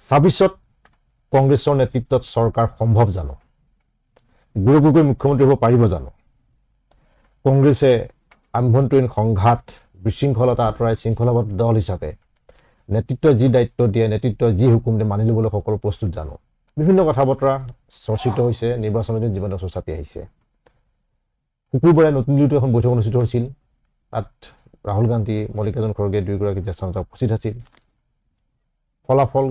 26ত কংগ্ৰেছৰ নেতৃত্বত চৰকাৰ সম্ভৱ জানো? গৌৰৱ গগৈ মুখ্যমন্ত্ৰী হ'ব পাৰিব জানো? কংগ্ৰেছে আভ্যন্তৰীণ সংঘাত বিশৃংখলতা আঁতৰাই শৃংখলাবদ্ধ দল হিচাপে নেতৃত্বই যি দায়িত্ব দিয়ে, নেতৃত্বই যি হুকুম দিয়ে মানি ল'বলৈ সকলো প্ৰস্তুত জানো? বিভিন্ন কথা বতৰা চৰ্চিত হৈছে, নিৰ্বাচনৰ দিন যিমান চৰ্চা চাপি আহিছে। শুকুৰবাৰে নতুন দিল্লীত এখন বৈঠক অনুষ্ঠিত হৈছিল। তাত ৰাহুল গান্ধী, মল্লিকাৰ্জুন খৰ্গে দুয়োগৰাকী জ্যেষ্ঠ নেতা উপস্থিত আছিল। ফলাফল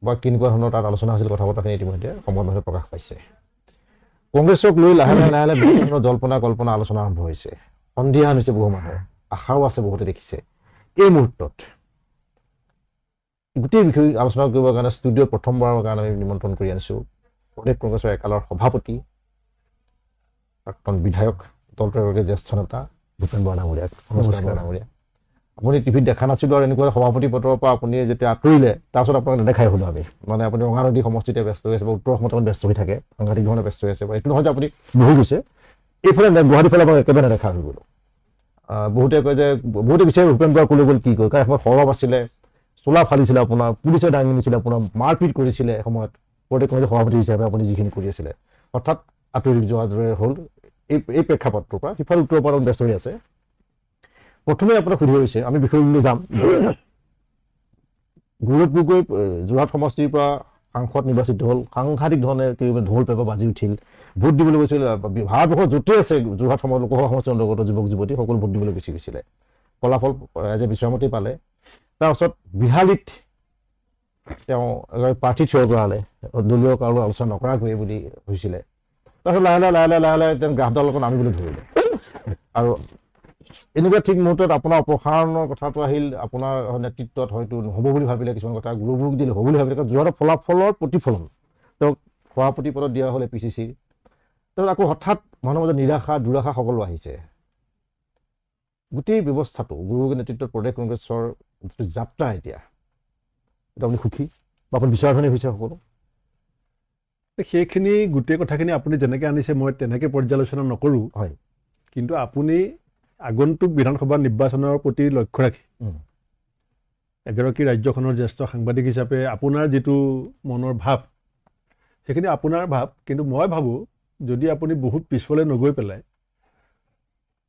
বা কেনেকুৱা ধৰণৰ তাত আলোচনা হৈছিল, কথা বতৰাখিনি ইতিমধ্যে সংবাদ মাধ্যমত প্ৰকাশ পাইছে। কংগ্ৰেছক লৈ লাহে লাহে বিভিন্ন ধৰণৰ জল্পনা কল্পনা আলোচনা আৰম্ভ হৈছে। সন্দিহান হৈছে বহু মানুহৰ, আশাও আছে, বহুতে দেখিছে। এই মুহূৰ্তত গোটেই বিষয় আলোচনা কৰিবৰ কাৰণে ষ্টুডিঅ'ত প্ৰথমবাৰৰ কাৰণে আমি নিমন্ত্ৰণ কৰি আনিছোঁ প্ৰদেশ কংগ্ৰেছৰ একালৰ সভাপতি, প্ৰাক্তন বিধায়ক, দলটোৰ এগৰাকী জ্যেষ্ঠ নেতা ভূপেন বৰা ডাঙৰীয়াক। নমস্কাৰ ডাঙৰীয়া। আপুনি টিভিত দেখা নাছিলোঁ আৰু এনেকুৱা সভাপতি পদৰ পৰা আপুনি যেতিয়া আঁতৰিলে তাৰপিছত আপোনাক নেদেখাই হ'লো আমি। মানে আপুনি ৰঙানদী সমষ্টিতে ব্যস্ত হৈ আছে বা উত্তৰ অসমত ব্যস্ত হৈ থাকে, সাংঘাতিক ধৰণে ব্যস্ত হৈ আছে। এইটো নহয় যে আপুনি বহি গৈছে, এইফালে গুৱাহাটীৰ ফালে আপোনাক একেবাৰে নেদেখা হৈ গ'লো। বহুতে কয় যে বহুতে বিচাৰে ভূপেন বৰা ক'লৈ গ'ল, কি গ'ল, কাৰণ এসময়ত সৰব আছিলে, চোলা ফালিছিলে আপোনাৰ, পুলিচে দাঙি নিছিলে আপোনাৰ, মাৰপিট কৰিছিলে এসময়ত প্ৰদেশ কংগ্ৰেছৰ সভাপতি হিচাপে আপুনি যিখিনি কৰি আছিলে। অৰ্থাৎ আঁতৰি যোৱাৰ দৰে হ'ল এই প্ৰেক্ষাপটটোৰ পৰা। সিফালে উত্তৰ পৰা ব্যস্ত হৈ আছে। প্ৰথমে আপোনাক সুধিব হৈছে, আমি বিষয়লৈ যাম। গৌৰৱ গগৈ যোৰহাট সমষ্টিৰ পৰা সাংসদ নিৰ্বাচিত হ'ল, সাংঘাতিক ধৰণে ঢোল পেপা বাজি উঠিল। ভোট দিবলৈ গৈছিল, ভাৰতবৰ্ষৰ য'তে আছে যোৰহাট লোকসভা সমষ্টিৰ অন্তৰ্গত যুৱক যুৱতী সকলো ভোট দিবলৈ গুচি গৈছিলে। ফলাফল ৰাইজে বিচৰামতেই পালে। তাৰপাছত বিহালীত তেওঁ এগৰাকী প্ৰাৰ্থী থিয় কৰালে, দলীয় কাৰো আলোচনা নকৰাকৈয়ে বুলি হৈছিলে। তাৰপিছত লাহে লাহে তেওঁ গ্ৰাফডাল লগত নামিবলৈ ধৰিলে। আৰু এনেকুৱা ঠিক মুহূৰ্তত আপোনাৰ অপসাৰণৰ কথাটো আহিল। আপোনাৰ নেতৃত্বত হয়তো নহ'ব বুলি ভাবিলে কিছুমান কথা, গৌৰৱ দিলে হ'ব বুলি ভাবিলে, কাৰণ যোৰহাটৰ ফলাফলৰ প্ৰতিফলন তেওঁক সভাপতি পদত দিয়া হ'ল APCC-ৰ। তাৰপিছত আকৌ হঠাৎ মানুহৰ মাজত নিৰাশা দুৰাশা সকলো আহিছে। গোটেই ব্যৱস্থাটো গৌৰৱ গগৈৰ নেতৃত্বত প্ৰদেশ কংগ্ৰেছৰ যিটো যাত্ৰা এতিয়া, এইটো আপুনি সুখী বা আপুনি বিচৰাধনী হৈছে সকলো? সেইখিনি গোটেই কথাখিনি আপুনি যেনেকৈ আনিছে মই তেনেকৈ পৰ্যালোচনা নকৰোঁ। হয়, কিন্তু আপুনি আগন্তুক বিধানসভা নিৰ্বাচনৰ প্ৰতি লক্ষ্য ৰাখি এগৰাকী ৰাজ্যখনৰ জ্যেষ্ঠ সাংবাদিক হিচাপে আপোনাৰ যিটো মনৰ ভাৱ, সেইখিনি আপোনাৰ ভাৱ। কিন্তু মই ভাবোঁ যদি আপুনি বহুত পিছলৈ নগৈ পেলাই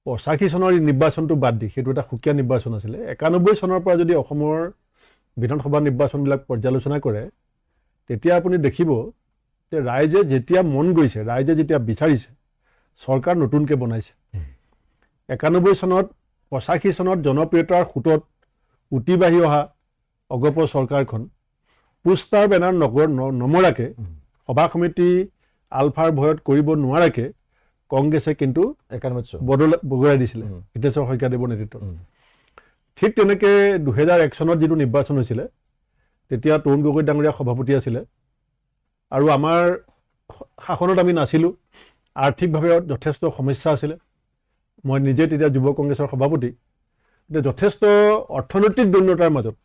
85 চনৰ নিৰ্বাচনটো বাদ দি, সেইটো এটা সুকীয়া নিৰ্বাচন আছিলে, 91 চনৰ পৰা যদি অসমৰ বিধানসভা নিৰ্বাচনবিলাক পৰ্যালোচনা কৰে, তেতিয়া আপুনি দেখিব যে ৰাইজে যেতিয়া মন গৈছে, ৰাইজে যেতিয়া বিচাৰিছে, চৰকাৰ নতুনকৈ বনাইছে। 91 চনত 85 চনত জনপ্ৰিয়তাৰ সোঁতত উটি বাঢ়ি অহা অগপ চৰকাৰখন পোষ্টাৰ বেনাৰ নমৰাকৈ, সভা সমিতি আলফাৰ ভয়ত কৰিব নোৱাৰাকৈ কংগ্ৰেছে কিন্তু বগৰাই দিছিলে হিতেশ্বৰ শইকীয়াদেৱৰ নেতৃত্বত। ঠিক তেনেকৈ 2001 চনত যিটো নিৰ্বাচন হৈছিলে, তেতিয়া তৰুণ গগৈ ডাঙৰীয়া সভাপতি আছিলে আৰু আমাৰ শাসনত আমি নাছিলোঁ। আৰ্থিকভাৱে যথেষ্ট সমস্যা আছিলে। মই নিজে তেতিয়া যুৱ কংগ্ৰেছৰ সভাপতি, এতিয়া যথেষ্ট অৰ্থনৈতিক দৈন্যতাৰ মাজত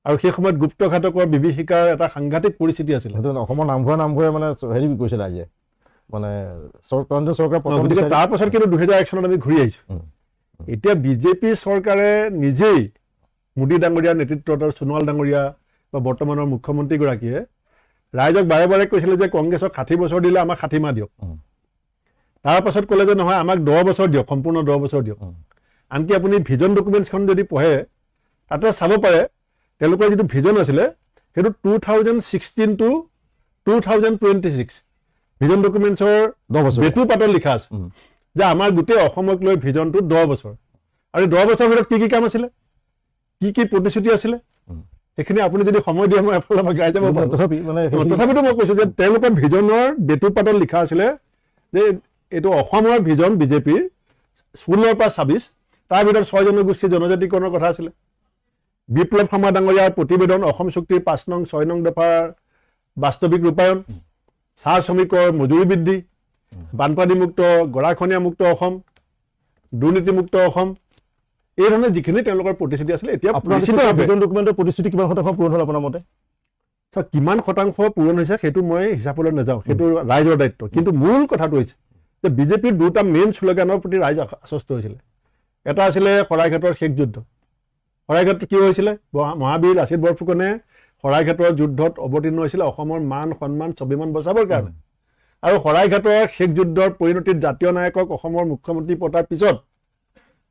আৰু সেই সময়ত গুপ্তঘাতকৰ বিভীষিকাৰ এটা সাংঘাতিক পৰিস্থিতি আছিলে। অসমৰ নামঘৰে মানে হেৰি কৰিছে ৰাইজে, মানে চৰকাৰ। তাৰ পাছত কিন্তু 2001 চনত আমি ঘূৰি আহিছোঁ। এতিয়া বিজেপি চৰকাৰে নিজেই মোদী ডাঙৰীয়াৰ নেতৃত্বত আৰু সোণোৱাল ডাঙৰীয়া বা বৰ্তমানৰ মুখ্যমন্ত্ৰীগৰাকীয়ে ৰাইজক বাৰে বাৰে কৈছিলে যে কংগ্ৰেছক 60 বছৰ দিলে আমাক 60 মাহ দিয়ক। তাৰ পাছত ক'লে যে নহয়, আমাক 10 বছৰ দিয়ক, সম্পূৰ্ণ 10 বছৰ দিয়ক। আনকি আপুনি ভিজন ডকুমেণ্টছখন যদি পঢ়ে, তাতে চাব পাৰে তেওঁলোকৰ যিটো ভিজন আছিলে সেইটো 2016 to 2026 ভিজন ডকুমেণ্টছৰ বেটু পাতত লিখা আছে যে আমাৰ গোটেই অসমক লৈ ভিজনটো 10 বছৰ। আৰু 10 বছৰৰ ভিতৰত কি কি কাম আছিলে, কি কি প্ৰতিশ্ৰুতি আছিলে, সেইখিনি আপুনি যদি সময় দিয়ে মই এফালে গাই যাব পাৰোঁ। তথাপিতো মই কৈছোঁ যে তেওঁলোকৰ ভিজনৰ বেটু পাতত লিখা আছিলে যে এইটো অসমৰ ভিজন বিজেপিৰ 16 পৰা 26, তাৰ ভিতৰত 6 জনগোষ্ঠীৰ জনজাতিকৰণৰ কথা আছিলে। বিপ্লৱ শৰ্মা ডাঙৰীয়াৰ প্ৰতিবেদন, অসম চুক্তিৰ 5 নং 6 নং দফাৰ বাস্তৱিক ৰূপায়ণ, চাহ শ্ৰমিকৰ মজুৰি বৃদ্ধি, বানপানীমুক্ত গৰাখহনীয়া মুক্ত অসম, দুৰ্নীতিমুক্ত অসম, এই ধৰণে যিখিনি তেওঁলোকৰ প্ৰতিশ্ৰুতি আছিলে। এতিয়া প্ৰতিশ্ৰুতি কিমান শতাংশ পূৰণ হ'ল আপোনাৰ মতে? কিমান শতাংশ পূৰণ হৈছে সেইটো মই হিচাপলৈ নাযাওঁ, সেইটো ৰাইজৰ দায়িত্ব। কিন্তু মূল কথাটো হৈছে যে বিজেপিৰ দুটা মেইন শ্লোগানৰ প্ৰতি ৰাইজ আশ্বস্ত হৈছিলে। এটা আছিলে শৰাইঘাটৰ শেষ যুদ্ধ শৰাইঘাটত কি হৈছিলে মহাবীৰ লাচিত বৰফুকনে শৰাইঘাটৰ যুদ্ধত অৱতীৰ্ণ হৈছিলে অসমৰ মান সন্মান স্বাভিমান বচাবৰ কাৰণে আৰু শৰাইঘাটৰ শেষ যুদ্ধৰ পৰিণতিত জাতীয় নায়কক অসমৰ মুখ্যমন্ত্ৰী পতাৰ পিছত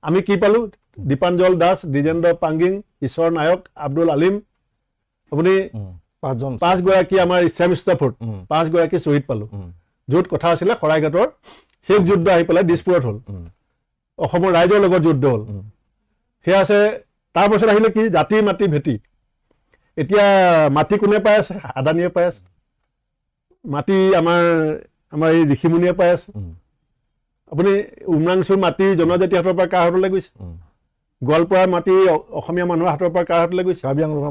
আমি কি পালো দীপাঞ্জল দাস দ্বিজেন্দ্ৰ পাংগিং ঈশ্বৰ নায়ক আব্দুল আলিম আপুনি 5গৰাকী আমাৰ ইছাম ষ্টাফৰ্ড 5গৰাকী শ্বহীদ পালো য'ত কথা আছিলে শৰাইঘাটৰ শেষ যুদ্ধ আহি পেলাই দিছপুৰত হ'ল অসমৰ ৰাইজৰ লগত যুদ্ধ হ'ল সেয়া আছে তাৰপাছত আহিলে কি জাতি মাটি ভেটি এতিয়া মাটি কোনে পাই আছে আদানীয়ে পাই আছে মাটি আমাৰ এই ঋষিমুনিয়ে পাই আছে আপুনি উমৰাংচুৰ মাটি জনজাতি হাতৰ পৰা কাৰ হাতলৈ গৈছে গোৱালপাৰাৰ মাটি অসমীয়া মানুহৰ হাতৰ পৰা কাৰ হাতলৈ গৈছে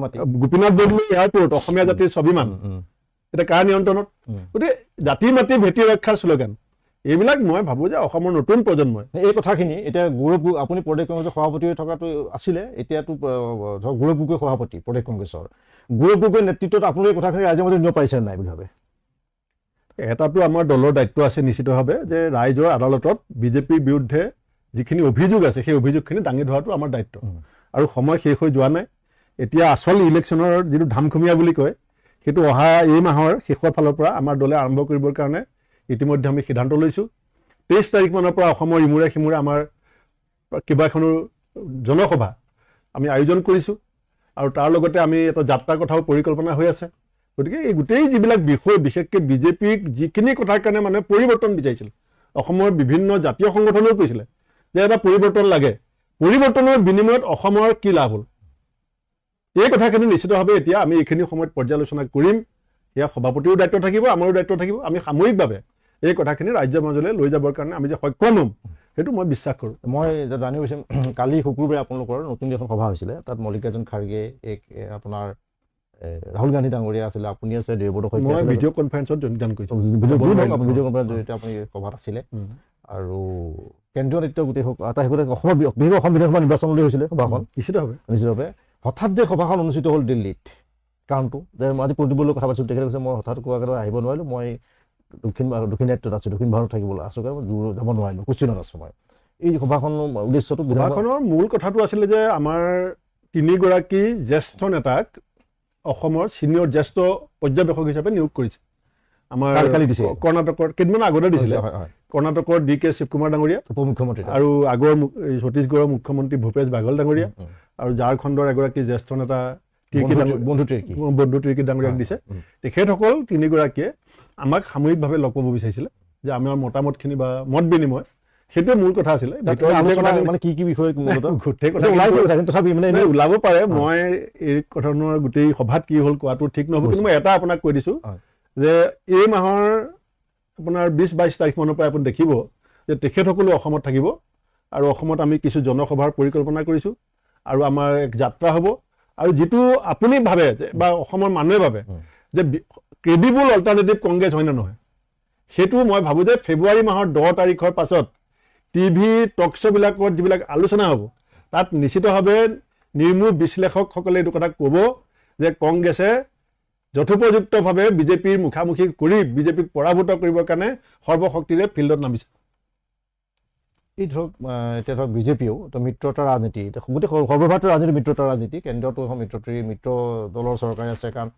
মাটি গোপীনাথ বৰদলৈ এয়াৰপৰ্ট অসমীয়া জাতিৰ স্বাভিমান এতিয়া কাৰ নিয়ন্ত্ৰণত গতিকে জাতি মাটি ভেটি ৰক্ষাৰ শ্লোগান এইবিলাক মই ভাবোঁ যে অসমৰ নতুন প্ৰজন্মই এই কথাখিনি এতিয়া গৌৰৱ আপুনি প্ৰদেশ কংগ্ৰেছৰ সভাপতি হৈ থকাটো আছিলে এতিয়াতো ধৰক গৌৰৱ গগৈ সভাপতি প্ৰদেশ কংগ্ৰেছৰ গৌৰৱ গগৈৰ নেতৃত্বত আপুনি এই কথাখিনি ৰাইজৰ মাজত নিব পাৰিছে নাই বুলি ভাবে এটাতো আমাৰ দলৰ দায়িত্ব আছে নিশ্চিতভাৱে যে ৰাইজৰ আদালতত বিজেপিৰ বিৰুদ্ধে যিখিনি অভিযোগ আছে সেই অভিযোগখিনি দাঙি ধৰাটো আমাৰ দায়িত্ব আৰু সময় শেষ হৈ যোৱা নাই এতিয়া আচল ইলেকশ্যনৰ যিটো ধামখুমীয়া বুলি কয় সেইটো অহা এই মাহৰ শেষৰ ফালৰ পৰা আমাৰ দলে আৰম্ভ কৰিবৰ কাৰণে ইতিমধ্যে আমি সিদ্ধান্ত লৈছোঁ 23 তাৰিখমানৰ পৰা অসমৰ ইমূৰে সিমূৰে আমাৰ কেইবাখনো জনসভা আমি আয়োজন কৰিছোঁ আৰু তাৰ লগতে আমি এটা যাত্ৰাৰ কথাও পৰিকল্পনা হৈ আছে গতিকে এই গোটেই যিবিলাক বিষয় বিশেষকৈ বিজেপিক যিখিনি কথাৰ কাৰণে মানে পৰিৱৰ্তন বিচাৰিছিল অসমৰ বিভিন্ন জাতীয় সংগঠনেও কৈছিলে যে এটা পৰিৱৰ্তন লাগে পৰিৱৰ্তনৰ বিনিময়ত অসমৰ কি লাভ হ'ল এই কথাখিনি নিশ্চিতভাৱে এতিয়া আমি এইখিনি সময়ত পৰ্যালোচনা কৰিম সেয়া সভাপতিৰো দায়িত্ব থাকিব আমাৰো দায়িত্ব থাকিব আমি সাময়িকভাৱে এই কথাখিনি ৰাজ্যৰ মাজলৈ লৈ যাবৰ কাৰণে আমি যে সক্ষম হ'ম সেইটো মই বিশ্বাস কৰোঁ মই জানিব বিচাৰিম কালি শুকুৰবাৰে আপোনালোকৰ নতুন এখন সভা হৈছিলে তাত মল্লিকাৰ্জুন খাৰ্গে আপোনাৰ ৰাহুল গান্ধী ডাঙৰীয়া আছিলে আপুনি আছিলে দেৱব্ৰত মই ভিডিঅ' কনফাৰেন্সত যোগদান কৰিছোঁ ভিডিঅ' কনফাৰেন্সৰ জৰিয়তে আপুনি সভাত আছিলে আৰু কেন্দ্ৰীয় নেতৃত্ব গোটেই অসমৰ বিশেষকৈ অসম বিধানসভা নিৰ্বাচনলৈ হৈছিলে সভাখন নিশ্চিতভাৱে হঠাৎ যে সভাখন অনুষ্ঠিত হ'ল দিল্লীত কাৰণটো যে মই আজি প্ৰতিবাদলৈ কথা পাতিছোঁ তেখেতে কৈছে মই হঠাৎ কোৱা কাৰণে আহিব নোৱাৰিলোঁ মই দক্ষিণাত্যত আছোঁ দক্ষিণ ভাৰত থাকিবলৈ আছোঁ কাৰণ মই যাব নোৱাৰিলোঁ কুচিনত আছোঁ মই এই সভাখনৰ উদ্দেশ্যটো সভাখনৰ মূল কথাটো আছিলে যে আমাৰ 3গৰাকী জ্যেষ্ঠ নেতাক অসমৰ ছিনিয়ৰ জ্যেষ্ঠ পৰ্যবেক্ষক হিচাপে নিয়োগ কৰিছে আমাৰ কৰ্ণাটকৰ কেইদিনমান আগতে দিছিলে কৰ্ণাটকৰ DK শিৱকুমাৰ ডাঙৰীয়া উপ মুখ্যমন্ত্ৰী আৰু আগৰ ছত্তীশগড়ৰ মুখ্যমন্ত্ৰী ভূপেশ বাঘেল ডাঙৰীয়া আৰু ঝাৰখণ্ডৰ এগৰাকী জ্যেষ্ঠ নেতা বন্ধু তিৰ্কী ডাঙৰীয়াক দিছে তেখেতসকল 3গৰাকীয়ে আমাক সাময়িকভাৱে লগ পাব বিচাৰিছিলে যে আমাৰ মতামতখিনি বা মত বিনিময় সেইটোৱে মূল কথা আছিলে মানে কি বিষয় গোটেই কথা ওলাব পাৰে মই এই কথাৰ গোটেই সভাত কি হ'ল কোৱাটো ঠিক নহ'ব কিন্তু মই এটা আপোনাক কৈ দিছোঁ যে এই মাহৰ আপোনাৰ 20-22 তাৰিখমানৰ পৰা আপুনি দেখিব যে তেখেতসকলো অসমত থাকিব আৰু অসমত আমি কিছু জনসভাৰ পৰিকল্পনা কৰিছোঁ আৰু আমাৰ এক যাত্ৰা হ'ব আৰু যিটো আপুনি ভাবে বা অসমৰ মানুহে ভাবে যে ক্ৰেডিবল অল্টাৰনেটিভ কংগ্ৰেছ হয় নে নহয় সেইটো মই ভাবোঁ যে ফেব্ৰুৱাৰী মাহৰ 10 তাৰিখৰ পাছত টিভি টক শ্ব'বিলাকত যিবিলাক আলোচনা হ'ব তাত নিশ্চিতভাৱে নিৰ্মূল বিশ্লেষকসকলে এইটো কথা ক'ব যে কংগ্ৰেছে যথোপযুক্তভাৱে বিজেপিৰ মুখামুখি কৰি বিজেপিক পৰাভূত কৰিবৰ কাৰণে সৰ্বশক্তিৰে ফিল্ডত নামিছে এই ধৰক এতিয়া ধৰক বিজেপিও তো মিত্ৰতা ৰাজনীতি গোটেই সৰ্বভাৰতীয় ৰাজনীতি মিত্ৰতা ৰাজনীতি কেন্দ্ৰটো এখন মিত্ৰ দলৰ চৰকাৰ আছে কাৰণ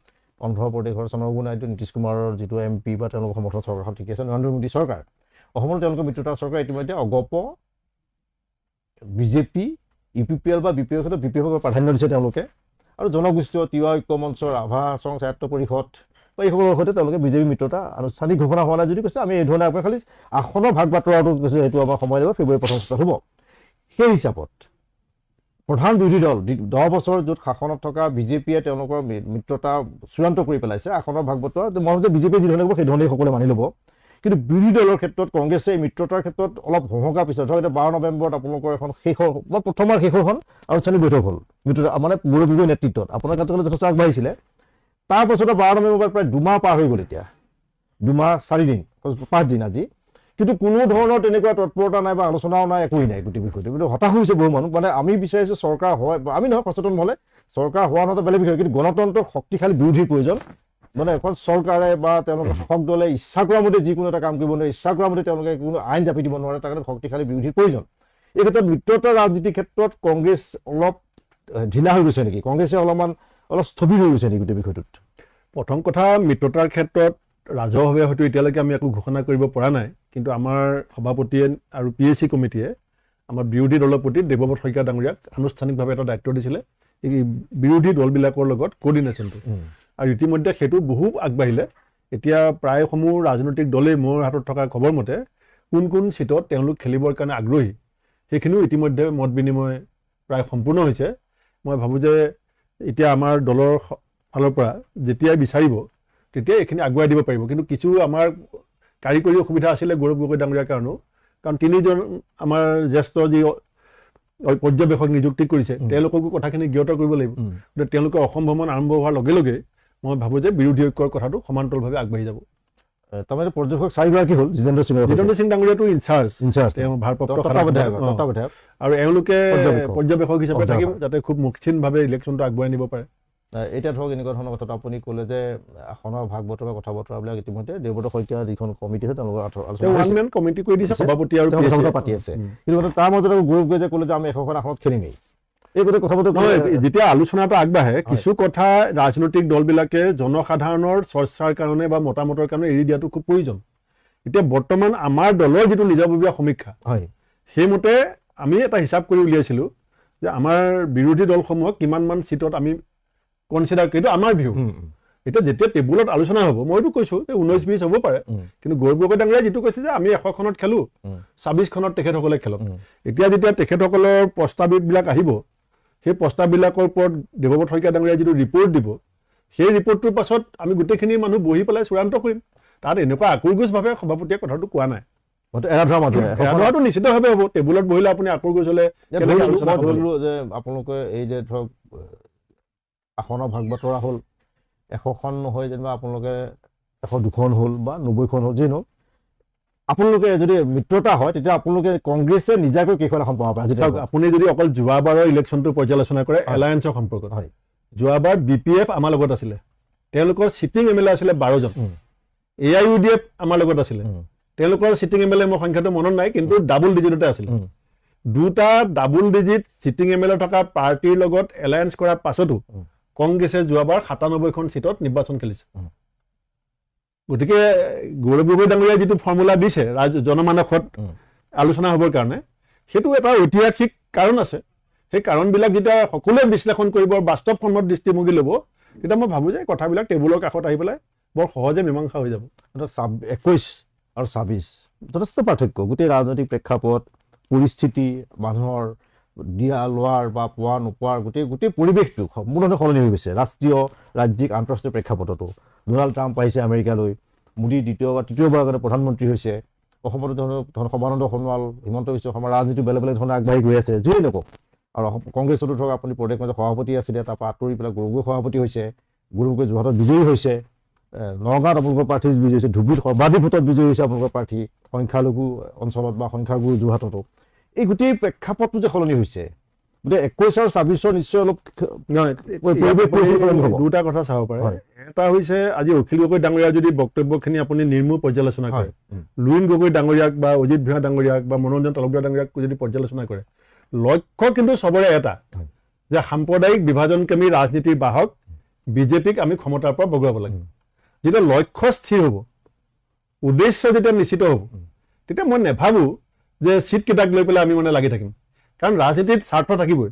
অন্ধ্ৰপ্ৰদেশৰ চন্দ্ৰবাবু নাইডু নীতিশ কুমাৰৰ যিটো MP বা তেওঁলোকৰ সমৰ্থন চৰকাৰখন ঠিক আছে নৰেন্দ্ৰ মোদী চৰকাৰ অসমৰ তেওঁলোকৰ মিত্ৰতা চৰকাৰ ইতিমধ্যে অগপ বিজেপি UPPL বা BPF ক্ষেত্ৰত BPFক প্ৰাধান্য দিছে তেওঁলোকে আৰু জনগোষ্ঠীয় তিৱা ঐক্য মঞ্চৰ আভা চং স্বায়ত্ত পৰিষদ বা এইসকলৰ সৈতে তেওঁলোকে বিজেপি মিত্ৰতা আনুষ্ঠানিক ঘোষণা হোৱা নাই যদি কৈছে আমি এই ধৰণে আপোনাৰ খালি আসনৰ ভাগ বাতৰাটো কৈছে সেইটো আমাৰ সময় লাগিব ফেব্ৰুৱাৰী 1 সপ্তাহত হ'ব সেই হিচাপত প্ৰধান বিৰোধী দল 10 বছৰ য'ত শাসনত থকা বিজেপিয়ে তেওঁলোকৰ মিত্ৰতা চূড়ান্ত কৰি পেলাইছে আসনৰ ভাগ বাতৰা মই ভাবোঁ যে বিজেপিয়ে যি ধৰণে হ'ব সেই ধৰণেই সকলোৱে মানি ল'ব কিন্তু বিৰোধী দলৰ ক্ষেত্ৰত কংগ্ৰেছে এই মিত্ৰতাৰ ক্ষেত্ৰত অলপ হহকা পিছত ধৰক এতিয়া 12 নৱেম্বৰত আপোনালোকৰ এখন শেষৰ বা প্ৰথমৰ শেষৰখন আনুষ্ঠানিক বৈঠক হ'ল মিত্ৰতা মানে মুৰব্বীৰ নেতৃত্বত আপোনাৰ কাৰ্যকালত যথেষ্ট আগবাঢ়িছিলে তাৰপাছতে 12 নৱেম্বৰত প্ৰায় 2 মাহ পাৰ হৈ গ'ল এতিয়া 2 মাহ 4 দিন 5 দিন আজি কিন্তু কোনো ধৰণৰ তেনেকুৱা তৎপৰতা নাই বা আলোচনাও নাই একোই নাই গোটেই বিষয়টো কিন্তু হতাশ হৈছে বহু মানুহ মানে আমি বিচাৰিছোঁ চৰকাৰ হয় আমি নহয় সচেতন হ'লে চৰকাৰ হোৱা নহয় বেলেগ বিষয় কিন্তু গণতন্ত্ৰৰ শক্তিশালী বিৰোধীৰ প্ৰয়োজন মানে এখন চৰকাৰে বা তেওঁলোকৰ শাসক দলে ইচ্ছা কৰা মতে যিকোনো এটা কাম কৰিব নোৱাৰে ইচ্ছা কৰা মতে তেওঁলোকে কোনো আইন জাপি দিব নোৱাৰে তাৰ কাৰণে শক্তিশালী বিৰোধীৰ প্ৰয়োজন এই ক্ষেত্ৰত মিত্ৰতা ৰাজনীতিৰ ক্ষেত্ৰত কংগ্ৰেছ অলপ ঢিলা হৈ গৈছে নেকি? কংগ্ৰেছে অলপ স্থবিৰ হৈ গৈছে নেকি গোটেই বিষয়টোত? প্ৰথম কথা, মিত্ৰতাৰ ক্ষেত্ৰত ৰাজহুৱাভাৱে হয়তো এতিয়ালৈকে আমি একো ঘোষণা কৰিব পৰা নাই, কিন্তু আমাৰ সভাপতিয়ে আৰু PAC কমিটিয়ে আমাৰ বিৰোধী দলৰ প্ৰতি দেৱব্ৰত শইকীয়া ডাঙৰীয়াক আনুষ্ঠানিকভাৱে এটা দায়িত্ব দিছিলে, এই বিৰোধী দলবিলাকৰ লগত কোঅৰ্ডিনেশ্যনটো, আৰু ইতিমধ্যে সেইটো বহু আগবাঢ়িলে। এতিয়া প্ৰায়সমূহ ৰাজনৈতিক দলেই মোৰ হাতত থকা খবৰ মতে কোন কোন চিটত তেওঁলোক খেলিবৰ কাৰণে আগ্ৰহী সেইখিনিও ইতিমধ্যে মত বিনিময় প্ৰায় সম্পূৰ্ণ হৈছে। মই ভাবোঁ যে এতিয়া আমাৰ দলৰ ফালৰ পৰা যেতিয়াই বিচাৰিব তেতিয়াই এইখিনি আগুৱাই দিব পাৰিব, কিন্তু কিছু আমাৰ কাৰিকৰী অসুবিধা আছিলে গৌৰৱ গগৈ ডাঙৰীয়াৰ কাৰণেও, কাৰণ তিনিজন আমাৰ জ্যেষ্ঠ যি পৰ্যবেক্ষক নিযুক্তি কৰিছে তেওঁলোককো কথাখিনি জ্ঞাত কৰিব লাগিব। গতিকে তেওঁলোকে অসম ভ্ৰমণ আৰম্ভ হোৱাৰ লগে লগে মই ভাবোঁ যে বিৰোধী ঐক্যৰ কথাটো সমান্তৰালভাৱে আগবাঢ়ি যাব। তাৰমানে পৰ্যবেক্ষক 4গৰাকী হ'ল। জিতেন্দ্ৰ সিং ডাঙৰীয়াটো ইনচাৰ্জ, তেওঁ ভাৰপ্ৰাপ্ত তত্ত্বাৱধায়ক, আৰু এওঁলোকে পৰ্যবেক্ষক হিচাপে থাকিব যাতে খুব মসৃণভাৱে ইলেকশ্যনটো আগুৱাই নিব পাৰে। এতিয়া ধৰক এনেকুৱা ধৰণৰ কথাটো আপুনি ক'লে যে আসনৰ ভাগ বতৰা কথা বতৰাবিলাক ইতিমধ্যে দেৱব্ৰত শইকীয়া যিখন কমিটি আছে তেওঁলোকৰ ওৱান মেন কমিটি কৰি দিছে, সভাপতি আৰু পাতি আছে, কিন্তু তাৰ মাজতে গৌৰৱ গগৈয়ে যে ক'লে যে আমি 100খন আসনত খেলিমেই, এই গোটেই কথাটো যেতিয়া আলোচনাটো আগবাঢ়ে কিছু কথা ৰাজনৈতিক দলবিলাকে জনসাধাৰণৰ চৰ্চাৰ কাৰণে বা মতামতৰ কাৰণে এৰি দিয়াটো খুব প্ৰয়োজন। এতিয়া বৰ্তমান আমাৰ দলৰ যিটো নিজাববীয়া সমীক্ষা হয়, সেইমতে আমি এটা হিচাপ কৰি উলিয়াইছিলোঁ যে আমাৰ বিৰোধী দলসমূহক কিমানমান চিটত আমি কনচিডাৰ, কিন্তু আমাৰ ভিউ এতিয়া যেতিয়া টেবুলত আলোচনা হ'ব মইতো কৈছোঁ যে 19-20 হ'ব পাৰে, কিন্তু গৌৰৱ গগৈ ডাঙৰীয়াই যিটো কৈছে যে আমি 100খনত খেলোঁ, 26খনত তেখেতসকলে খেলক। এতিয়া যেতিয়া তেখেতসকলৰ প্ৰস্তাৱবিলাক আহিব সেই প্ৰস্তাৱবিলাকৰ ওপৰত দেৱব্ৰত শইকীয়া ডাঙৰীয়াই যিটো ৰিপৰ্ট দিব সেই ৰিপৰ্টটোৰ পাছত আমি গোটেইখিনি মানুহ বহি পেলাই চূড়ান্ত কৰিম। তাত এনেকুৱা আকুৰগোজভাৱে সভাপতিয়ে কথাটো কোৱা নাই, এৰাধৰাটো নিশ্চিতভাৱে হ'ব। টেবুলত বহিলে আপুনি আকুৰগোজ হ'লে যে আপোনালোকে এই যে ধৰক আসনৰ ভাগ বতৰা হ'ল 100খন নহয় যেনিবা আপোনালোকে 102খন হ'ল বা 90খন হ'ল, যি নহওক আপোনালোকে যদি মিত্ৰতা হয় তেতিয়া আপোনালোকে কংগ্ৰেছে নিজাকৈ কেইখন আসন পাব পাৰে? আপুনি যদি অকল যোৱাবাৰৰ ইলেকশ্যনটো পৰ্যালোচনা কৰে এলায়েন্সৰ সম্পৰ্কত, যোৱাবাৰ BPF আমাৰ লগত আছিলে, তেওঁলোকৰ চিটিং MLA আছিলে 12জন, AIUDF আমাৰ লগত আছিলে, তেওঁলোকৰ চিটিং MLA মোৰ সংখ্যাটো মনত নাই, কিন্তু ডাবল ডিজিটতে আছিলে। দুটা ডাবল ডিজিট চিটিং MLA থকা পাৰ্টিৰ লগত এলায়েন্স কৰাৰ পাছতো কংগ্ৰেছে যোৱাবাৰ 97খন চিটত নিৰ্বাচন খেলিছে। গতিকে গৌৰৱ গগৈ ডাঙৰীয়াই যিটো ফৰ্মুলা দিছে জনমানসত আলোচনা হ'বৰ কাৰণে, সেইটো এটা ঐতিহাসিক কাৰণ আছে। সেই কাৰণবিলাক যেতিয়া সকলোৱে বিশ্লেষণ কৰিব, বাস্তৱসন্মত দৃষ্টিভংগী ল'ব, তেতিয়া মই ভাবোঁ যে কথাবিলাক টেবুলৰ কাষত আহি পেলাই বৰ সহজে মীমাংসা হৈ যাব। 21 আৰু 26 যথেষ্ট পাৰ্থক্য, গোটেই ৰাজনৈতিক প্ৰেক্ষাপট, পৰিস্থিতি, মানুহৰ দিয়া লোৱাৰ বা পোৱা নোপোৱাৰ গোটেই পৰিৱেশটো সম্পূৰ্ণভাৱে সলনি হৈ গৈছে। ৰাষ্ট্ৰীয়, ৰাজ্যিক, আন্তঃৰাষ্ট্ৰীয় প্ৰেক্ষাপটতো ডোনাল্ড ট্ৰাম্প আহিছে আমেৰিকালৈ, মোদী তৃতীয়বাৰৰ কাৰণে প্ৰধানমন্ত্ৰী হৈছে, অসমতো সৰ্বানন্দ সোণোৱাল, হিমন্ত বিশ্ব শৰ্মা, ৰাজনীতি বেলেগ বেলেগ ধৰণে আগবাঢ়ি গৈ আছে, যিয়ে নকওক। আৰু কংগ্ৰেছতো ধৰক আপুনি প্ৰদেশ মাজত সভাপতি আছিলে, তাৰপৰা আঁতৰি পেলাই গৌৰৱ গগৈ সভাপতি হৈছে, গৌৰৱ গগৈ যোৰহাটত বিজয়ী হৈছে, নগাঁৱত আপোনালোকৰ প্ৰাৰ্থী বিজয়ী হৈছে, ধুবুৰীত সৰ্বাধিক ভোটত বিজয়ী হৈছে আপোনালোকৰ প্ৰাৰ্থী, সংখ্যালঘু অঞ্চলত বা সংখ্যাগুৰু যোৰহাটতো। এই গোটেই প্ৰেক্ষাপটটো যে সলনি হৈছে, গতিকে 21 আৰু 26 নিশ্চয় অলপ দুটা কথা চাব পাৰে। এটা হৈছে আজি অখিল গগৈ ডাঙৰীয়াৰ যদি বক্তব্যখিনি আপুনি নিৰ্মূল পৰ্যালোচনা কৰে, লুইন গগৈ ডাঙৰীয়াক বা অজিত ভূঞা ডাঙৰীয়াক বা মনোৰঞ্জন তালুকদাৰ ডাঙৰীয়াক যদি পৰ্যালোচনা কৰে, লক্ষ্য কিন্তু চবৰে এটা, যে সাম্প্ৰদায়িক বিভাজনকামী ৰাজনীতিৰ বাহক বিজেপিক আমি ক্ষমতাৰ পৰা বগৰাব লাগে। যেতিয়া লক্ষ্য স্থিৰ হ'ব, উদ্দেশ্য যেতিয়া নিশ্চিত হ'ব, তেতিয়া মই নেভাবোঁ যে চিট কেইটাক লৈ পেলাই আমি লাগি থাকিম। কাৰণ ৰাজনীতিত স্বাৰ্থ থাকিবই,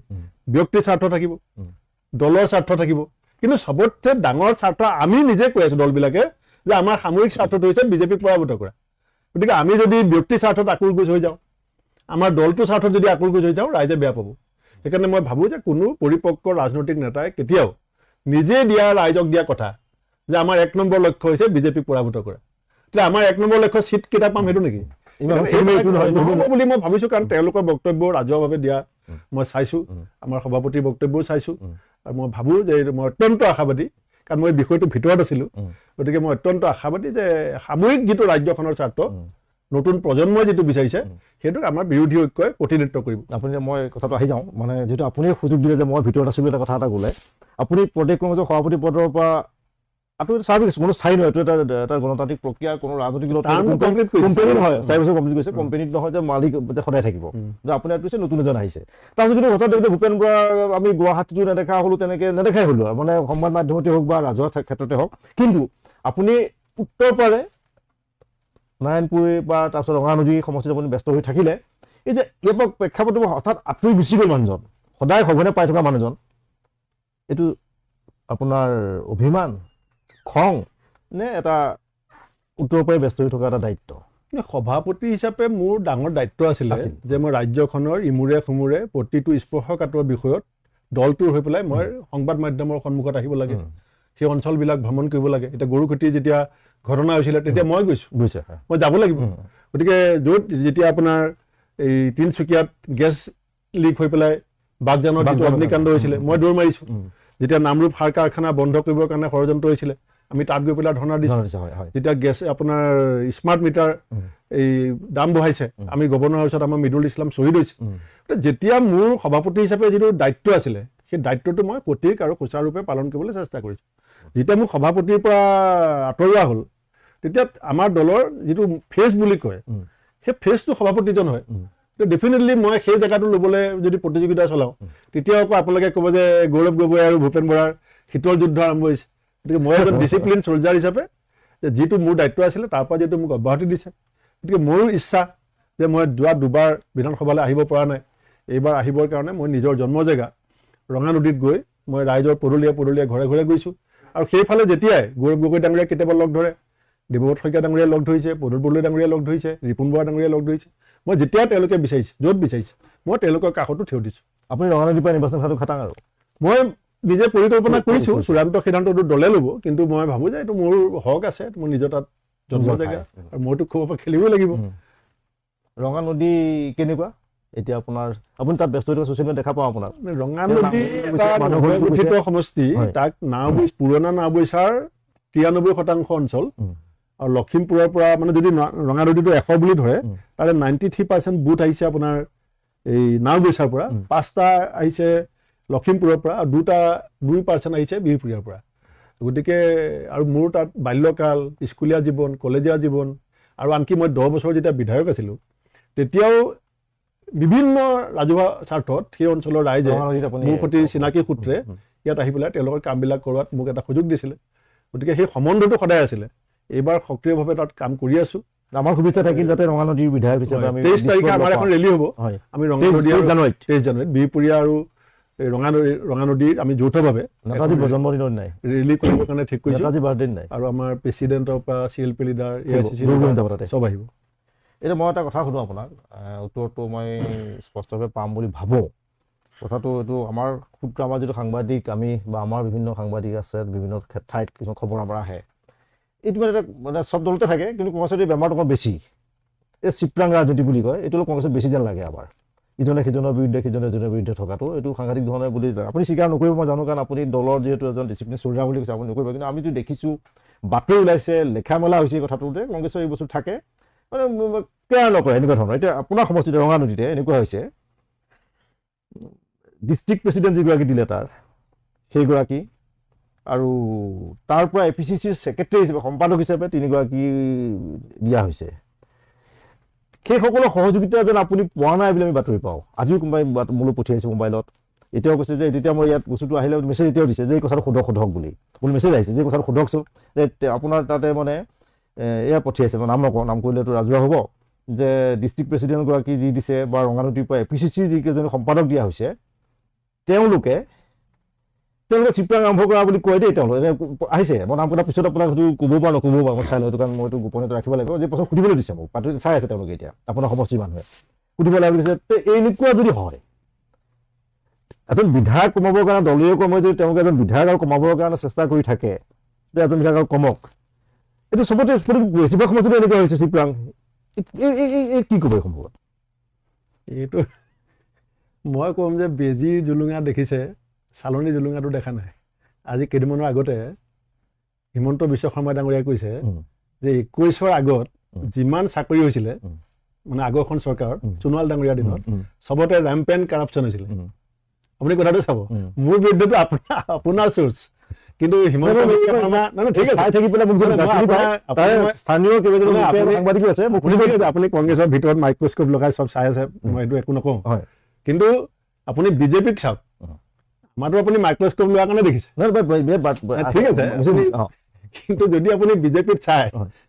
ব্যক্তিৰ স্বাৰ্থ থাকিব, দলৰ স্বাৰ্থ থাকিব, কিন্তু চবতছে ডাঙৰ স্বাৰ্থ আমি নিজে কৈ আছোঁ দলবিলাকে, যে আমাৰ সামূহিক স্বাৰ্থটো হৈছে বিজেপিক পৰাভূত কৰা। গতিকে আমি যদি ব্যক্তিৰ স্বাৰ্থত আকুৰগোজ হৈ যাওঁ, আমাৰ দলটোৰ স্বাৰ্থত যদি আকুৰগোজ হৈ যাওঁ, ৰাইজে বেয়া পাব। সেইকাৰণে মই ভাবোঁ যে কোনো পৰিপক্ক ৰাজনৈতিক নেতাই কেতিয়াও নিজে দিয়া ৰাইজক দিয়া কথা যে আমাৰ 1 নম্বৰ লক্ষ্য হৈছে বিজেপিক পৰাভূত কৰা, তেতিয়া আমাৰ 1 নম্বৰ লক্ষ্য চিট কেইটা পাম সেইটো নেকি বুলি মই ভাবিছোঁ। কাৰণ তেওঁলোকৰ বক্তব্য ৰাজহুৱাভাৱে দিয়া মই চাইছোঁ, আমাৰ সভাপতিৰ বক্তব্যও চাইছোঁ, আৰু মই ভাবোঁ যে মই অত্যন্ত আশাবাদী, কাৰণ মই বিষয়টোৰ ভিতৰত আছিলোঁ। গতিকে মই অত্যন্ত আশাবাদী যে সামূহিক যিটো ৰাজ্যখনৰ স্বাৰ্থ, নতুন প্ৰজন্মই যিটো বিচাৰিছে, সেইটোক আমাৰ বিৰোধী ঐক্যই প্ৰতিনিধিত্ব কৰিব। আপুনি মই কথাটো আহি যাওঁ, মানে যিহেতু আপুনি সুযোগ দিলে যে মই ভিতৰত আছিলোঁ, এটা কথা এটা ক'লে, আপুনি প্ৰদেশ কংগ্ৰেছৰ সভাপতি পদৰ পৰা আপুনি স্বাভাৱিক কোনো স্থায়ী নহয়, এইটো এটা গণতান্ত্ৰিক প্ৰক্ৰিয়া, কোনো ৰাজনৈতিক কোম্পানী নহয়, 4 বছৰ কমপ্লিট কৰিছে, কোম্পানীত নহয় যে মালিক সদায় থাকিব, যে আপুনি ইয়াত কৈছে নতুন এজন আহিছে। তাৰপিছত কিন্তু হঠাৎ ভূপেন বৰা আমি গুৱাহাটীতো নেদেখা হ'লো, তেনেকৈ নেদেখাই হ'লো আৰু মানে সংবাদ মাধ্যমতে হওক বা ৰাজহুৱা ক্ষেত্ৰতে হওক। কিন্তু আপুনি উত্তৰ পাৰে নাৰায়ণপুৰ বা তাৰপিছত ৰঙানদী সমষ্টিত আপুনি ব্যস্ত হৈ থাকিলে, এই যে এই প্ৰেক্ষাপটত হঠাৎ আঁতৰি গুচি গ'ল মানুহজন, সদায় সঘনে পাই থকা মানুহজন, এইটো আপোনাৰ অভিমান, খং নে এটা উত্তৰৰ পৰাই ব্যস্ত হৈ থকা এটা দায়িত্ব? সভাপতি হিচাপে মোৰ ডাঙৰ দায়িত্ব আছিলে যে মই ৰাজ্যখনৰ ইমূৰে সুমূৰে প্ৰতিটো স্পৰ্শকাতৰ বিষয়ত দলটোৰ হৈ পেলাই মই সংবাদ মাধ্যমৰ সন্মুখত আহিব লাগে, সেই অঞ্চলবিলাক ভ্ৰমণ কৰিব লাগে। এতিয়া গৰুখুটি যেতিয়া ঘটনা হৈছিলে তেতিয়া মই গৈছোঁ, মই যাব লাগিব। গতিকে য'ত যেতিয়া আপোনাৰ এই তিনিচুকীয়াত গেছ লিক হৈ পেলাই বাগজানৰ যিটো অগ্নিকাণ্ড হৈছিলে, মই দৌৰ মাৰিছোঁ। যেতিয়া নামৰূপ সাৰ কাৰখানা বন্ধ কৰিবৰ কাৰণে ষড়যন্ত্ৰ হৈছিলে, আমি তাত গৈ পেলাই ধৰ্ণা দিছোঁ। যেতিয়া গেছ আপোনাৰ স্মাৰ্ট মিটাৰ এই দাম বঢ়াইছে, আমি গভৰ্ণৰৰ ওচৰত আমাৰ মৃদুল ইছলাম শ্বহীদ হৈছে। যেতিয়া মোৰ সভাপতি হিচাপে যিটো দায়িত্ব আছিলে, সেই দায়িত্বটো মই সঠিক আৰু সুচাৰুৰূপে পালন কৰিবলৈ চেষ্টা কৰিছোঁ। যেতিয়া মোক সভাপতিৰ পৰা আঁতৰোৱা হ'ল, তেতিয়া আমাৰ দলৰ যিটো ফেচ বুলি কয়, সেই ফেচটো সভাপতিজন হয়। ডেফিনেটলি মই সেই জেগাটো ল'বলৈ যদি প্ৰতিযোগিতা চলাওঁ, তেতিয়া আকৌ আপোনালোকে ক'ব যে গৌৰৱ গগৈ আৰু ভূপেন বৰাৰ শীতল যুদ্ধ আৰম্ভ হৈছে। গতিকে মই এজন ডিচিপ্লিন চলজাৰ হিচাপে যিটো মোৰ দায়িত্ব আছিলে তাৰ পৰা যিটো মোক অব্যাহতি দিছে, গতিকে মোৰ ইচ্ছা যে মই যোৱা দুবাৰ বিধানসভালৈ আহিব পৰা নাই, এইবাৰ আহিবৰ কাৰণে মই নিজৰ জন্ম জেগা ৰঙানদীত গৈ মই ৰাইজৰ পদূলীয়া ঘৰে ঘৰে গৈছোঁ। আৰু সেইফালে যেতিয়াই গৌৰৱ গগৈ ডাঙৰীয়া কেতিয়াবা লগ ধৰে, দেৱব্ৰত শইকীয়া ডাঙৰীয়া লগ ধৰিছে, প্ৰদূত বৰদলৈ ডাঙৰীয়া লগ ধৰিছে, ৰিপুণ বৰা ডাঙৰীয়া লগ ধৰিছে, মই যেতিয়া তেওঁলোকে বিচাৰিছে, য'ত বিচাৰিছে, মই তেওঁলোকৰ কাষতো থিয় দিছোঁ। আপুনি ৰঙানদীৰ পৰা নিৰ্বাচন কৰাটো খাটাং আৰু মই নিজে পৰিকল্পনা কৰিছোঁ, চূড়ান্ত সিদ্ধান্তটো দলে ল'ব, কিন্তু মই ভাবোঁ যে এইটো মোৰ হক আছে, মোৰ নিজৰ তাত জন্ম জেগা আৰু মইতো খুব খেলিবই লাগিব। ৰঙানদী কেনেকুৱা এতিয়া আপোনাৰ, আপুনি তাত ব্যস্ত হৈ থকা ছ'চিয়েল মিডিয়াত দেখা পাওঁ আপোনাৰ? ৰঙানদী গঠিত সমষ্টি, তাক পুৰণা নাওবৈচাৰ 93% অঞ্চল আৰু লখিমপুৰৰ পৰা মানে যদি ৰঙানদীটো 100 বুলি ধৰে, তাৰে 93% বুথ আহিছে আপোনাৰ এই নাওবৈচাৰ পৰা, 5টা আহিছে লখিমপুৰৰ পৰা আৰু 2% আহিছে বিহপুৰীয়াৰ পৰা। গতিকে আৰু মোৰ তাত বাল্যকাল, স্কুলীয়া জীৱন, কলেজীয়া জীৱন, আৰু আনকি মই 10 বছৰ যেতিয়া বিধায়ক আছিলোঁ তেতিয়াও বিভিন্ন ৰাজহুৱা স্বাৰ্থত সেই অঞ্চলৰ ৰাইজে মোৰ সৈতে চিনাকি সূত্ৰে ইয়াত আহি পেলাই তেওঁলোকৰ কামবিলাক কৰোৱাত মোক এটা সুযোগ দিছিলে। গতিকে সেই সম্বন্ধটো সদায় আছিলে। এইবাৰ সক্ৰিয়ভাৱে তাত কাম কৰি আছোঁ। আমাৰ শুভেচ্ছা থাকিল যাতে ৰঙানদীৰ বিধায়ক হিচাপে আমি 23 তাৰিখে আমাৰ এখন ৰেলী হ'ব। আমি ৰঙানদী 23 জানুৱাৰীত বিহপুৰীয়া আৰু ৰঙানদীৰ আমি যৌথভাৱে নেতাজীৰ জন্মদিনৰ নাই ৰেলী কৰিবৰ কাৰণে ঠিক কৰিছোঁ। নেতাজী বাৰ্থডে নাই আৰু আমাৰ প্ৰেচিডেণ্টৰ পৰা CLP লিডাৰ চব আহিব। এতিয়া মই এটা কথা সুধোঁ আপোনাক, উত্তৰটো মই স্পষ্টভাৱে পাম বুলি ভাবোঁ। কথাটো এইটো আমাৰ সূত্ৰ, আমাৰ যিটো সাংবাদিক আমি বা আমাৰ বিভিন্ন সাংবাদিক আছে বিভিন্ন ঠাইত কিছুমান খবৰ আমাৰ আহে, এইটো মানে এটা মানে চব দলতে থাকে, কিন্তু কংগ্ৰেছৰ এই বেমাৰটো অকণ বেছি, এই চিপৰাং ৰাজনীতি বুলি কয়, এইটো অলপ কংগ্ৰেছত বেছি যেন লাগে আমাৰ। ইজনে সিজনৰ বিৰুদ্ধে, সিজনে এজনৰ বিৰুদ্ধে থকাটো এইটো সাংঘাতিক ধৰণে বুলি আপুনি স্বীকাৰ নকৰিব, মই জানো, কাৰণ আপুনি দলৰ যিহেতু এজন ডিচিপ্লিন চলজাৰ বুলি কৈছে, আপুনি নকৰিব। কিন্তু আমি যদি দেখিছোঁ, বাতৰি ওলাইছে, লেখা মেলা হৈছে এই কথাটো যে কংগ্ৰেছৰ এই বস্তু থাকে, মানে কেয়াৰ নকৰে এনেকুৱা ধৰণৰ। এতিয়া আপোনাৰ সমষ্টিতে ৰঙানদীতে এনেকুৱা হৈছে, ডিষ্ট্ৰিক্ট প্ৰেচিডেণ্ট যিগৰাকী দিলে সেইগৰাকী, আৰু তাৰ পৰা APCCৰ ছেক্ৰেটাৰী হিচাপে, সম্পাদক হিচাপে 3গৰাকী দিয়া হৈছে। সেইসকলৰ সহযোগিতা যেন আপুনি পোৱা নাই বুলি আমি বাতৰি পাওঁ। আজিও কোনোবাই মোলৈ পঠিয়াইছে মোবাইলত, এতিয়াও কৈছে যে যেতিয়া মই ইয়াত বস্তুটো আহিলে মেছেজ এতিয়াও দিছে যে এই কথাটো সোধক বুলি মেছেজ আহিছে যে কথাটো সোধকচোন, যে আপোনাৰ তাতে মানে এয়া পঠিয়াইছে, নাম নকওঁ, নাম কৰিলেতো ৰাজহুৱা হ'ব, যে ডিষ্ট্ৰিক্ট প্ৰেচিডেণ্টগৰাকী যি দিছে বা ৰঙানদীৰ পৰা APCCৰ যিকেইজনী সম্পাদক দিয়া হৈছে, তেওঁলোকে চিপৰাং আৰম্ভ কৰা বুলি কয় দেই। তেওঁলোকে আহিছে, মই নাম পিছত আপোনাক সেইটো ক'ব পৰা নক'ব বাৰু, মই চাই লওঁ, এইটো কাৰণ মই এইটো গোপনীয়তা ৰাখিব লাগিব। যে প্ৰথম সুধিবলৈ দিছে মোক, বাতৰি চাই আছে তেওঁলোকে, এতিয়া আপোনাৰ সমষ্টিৰ মানুহে সুধিব লাগে বুলি কৈছে। এনেকুৱা যদি হয়, এজন বিধায়ক কমাবৰ কাৰণে দলীয় কৰ্মই যদি তেওঁলোকে এজন বিধায়ক আৰু কমাবৰ কাৰণে চেষ্টা কৰি থাকে, যে এজন বিধায়ক আৰু কমক, এইটো চবতে বেছিভাগ সময়ত এনেকুৱা হৈছে চিপৰাং। কি ক'ব এই সম্ভৱত? এইটো মই ক'ম যে বেজীৰ জুলুঙা দেখিছে, চালনী জুলুঙাটো দেখা নাই। আজি কেইদিনমানৰ আগতে হিমন্ত বিশ্ব শৰ্মা ডাঙৰীয়াই কৈছে যে 21ৰ আগত যিমান চাকৰি হৈছিলে মানে আগৰখন চৰকাৰত সোণোৱাল ডাঙৰীয়াৰ দিনত, চবতে ৰেম্পেণ্ট কাৰাপশ্যন হৈছিলে। আপুনি কথাটো চাব, মোৰ বিৰুদ্ধেতো আপোনাৰ চ'ৰ্চ, কিন্তু হিমন্ত বিশ্ব শৰ্মা ঠিক আছে চাই থাকি পেলাই মোক যদি গাখীৰ পায়, তাৰে স্থানীয় কেইবাজনো সাংবাদিকো আছে, মোক শুনিব আপুনি কংগ্ৰেছৰ ভিতৰত মাইক্ৰস্কোপ লগাই চব চাই আছে, মই এইটো একো নকওঁ, হয়। কিন্তু আপুনি বিজেপিক চাওক, আমাৰতো আপুনি মাইক্ৰস্কোপ লোৱাৰ কাৰণে দেখিছে, ঠিক আছে, কিন্তু যদি আপুনি বিজেপিত চাই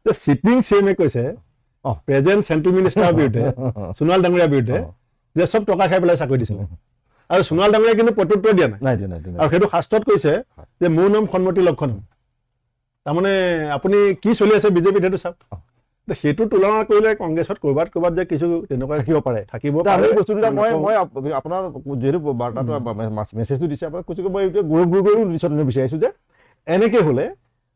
যে চিটিং চিএমে কৈছে প্ৰেজেণ্ট চেণ্ট্ৰেল মিনিষ্টাৰৰ বিৰুদ্ধে সোণোৱাল ডাঙৰীয়াৰ বিৰুদ্ধে যে চব টকা খাই পেলাই চাকৰি দিছিলে, আৰু সোণোৱাল ডাঙৰীয়াই কিন্তু প্ৰত্যুত্তৰ দিয়া নাই, আৰু সেইটো শাস্ত্ৰত কৈছে যে মোৰ নাম সন্মতি লক্ষণ। তাৰমানে আপুনি কি চলি আছে বিজেপিত সেইটো চাওক, সেইটো তুলনা কৰিলে কংগ্ৰেছত ক'ৰবাত যে কিছু তেনেকুৱা থাকিব পাৰে। বস্তুটো মই আপোনাৰ যিহেতু বাৰ্তাটো মেছেজটো দিছে, আপোনাক কৈছোঁ মই গৌৰৱ বিচাৰিছোঁ যে এনেকৈ হ'লে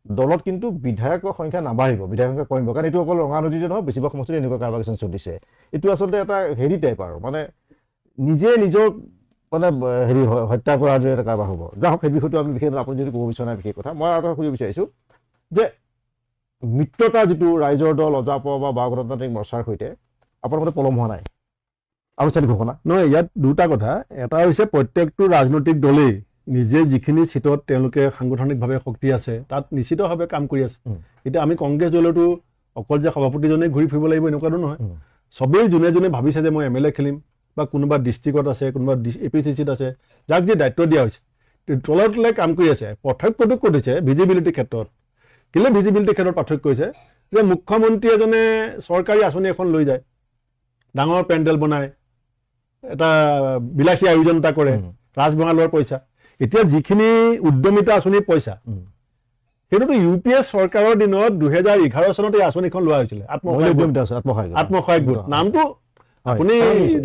দলত কিন্তু বিধায়কৰ সংখ্যা নাবাঢ়িব, বিধায়কৰ সংখ্যা কমিব, কাৰণ এইটো অকল ৰঙানদীতে নহয়, বেছিভাগ সমষ্টিত এনেকুৱা কাৰোবাৰ কিছুমান চলিছে। এইটো আচলতে এটা হেৰি টাইপ আৰু মানে নিজে নিজৰ মানে হেৰি হত্যা কৰাৰ দৰে এটা কাৰোবাৰ হ'ব। যাওক সেই বিষয়টো আমি বিশেষ আপুনি যদি ক'ব বিচৰা নাই বিশেষ কথা, মই আৰু এটা সুধিব বিচাৰিছোঁ যে মিত্ৰতা যিটো ৰাইজৰ দল অজাপ বা গণতান্ত্ৰিক মৰ্চাৰ সৈতে আপোনাৰ মতে পলম হোৱা নাই আনুষ্ঠানিক ঘোষণা? নহয়, ইয়াত দুটা কথা। এটা হৈছে প্ৰত্যেকটো ৰাজনৈতিক দলেই নিজে যিখিনি চিটত তেওঁলোকে সাংগঠনিকভাৱে শক্তি আছে তাত নিশ্চিতভাৱে কাম কৰি আছে। এতিয়া আমি কংগ্ৰেছ দলতো অকল যে সভাপতিজনেই ঘূৰি ফুৰিব লাগিব এনেকুৱাটো নহয়, চবেই যোনে যোনে ভাবিছে যে মই MLA খেলিম বা কোনোবা ডিষ্ট্ৰিক্টত আছে, কোনোবা APCCত আছে, যাক যি দায়িত্ব দিয়া হৈছে তলে তলে কাম কৰি আছে। পাৰ্থক্যটো ক'ত হৈছে ভিজিবিলিটিৰ ক্ষেত্ৰত। কেলৈ ভিজিবিলিটিৰ ক্ষেত্ৰত পাৰ্থক্য হৈছে যে মুখ্যমন্ত্ৰী এজনে চৰকাৰী আঁচনি এখন লৈ যায়, ডাঙৰ পেণ্ডেল বনায়, এটা বিলাসী আয়োজন এটা কৰে, ৰাজভঙালৰ পইচা। এতিয়া যিখিনি উদ্যমিতা আঁচনিৰ পইচা সেইটোতো UPS চৰকাৰৰ দিনত 2011 চনত এই আঁচনিখন লোৱা হৈছিলে, আত্মসহায়ক গোট। নামটো আপুনি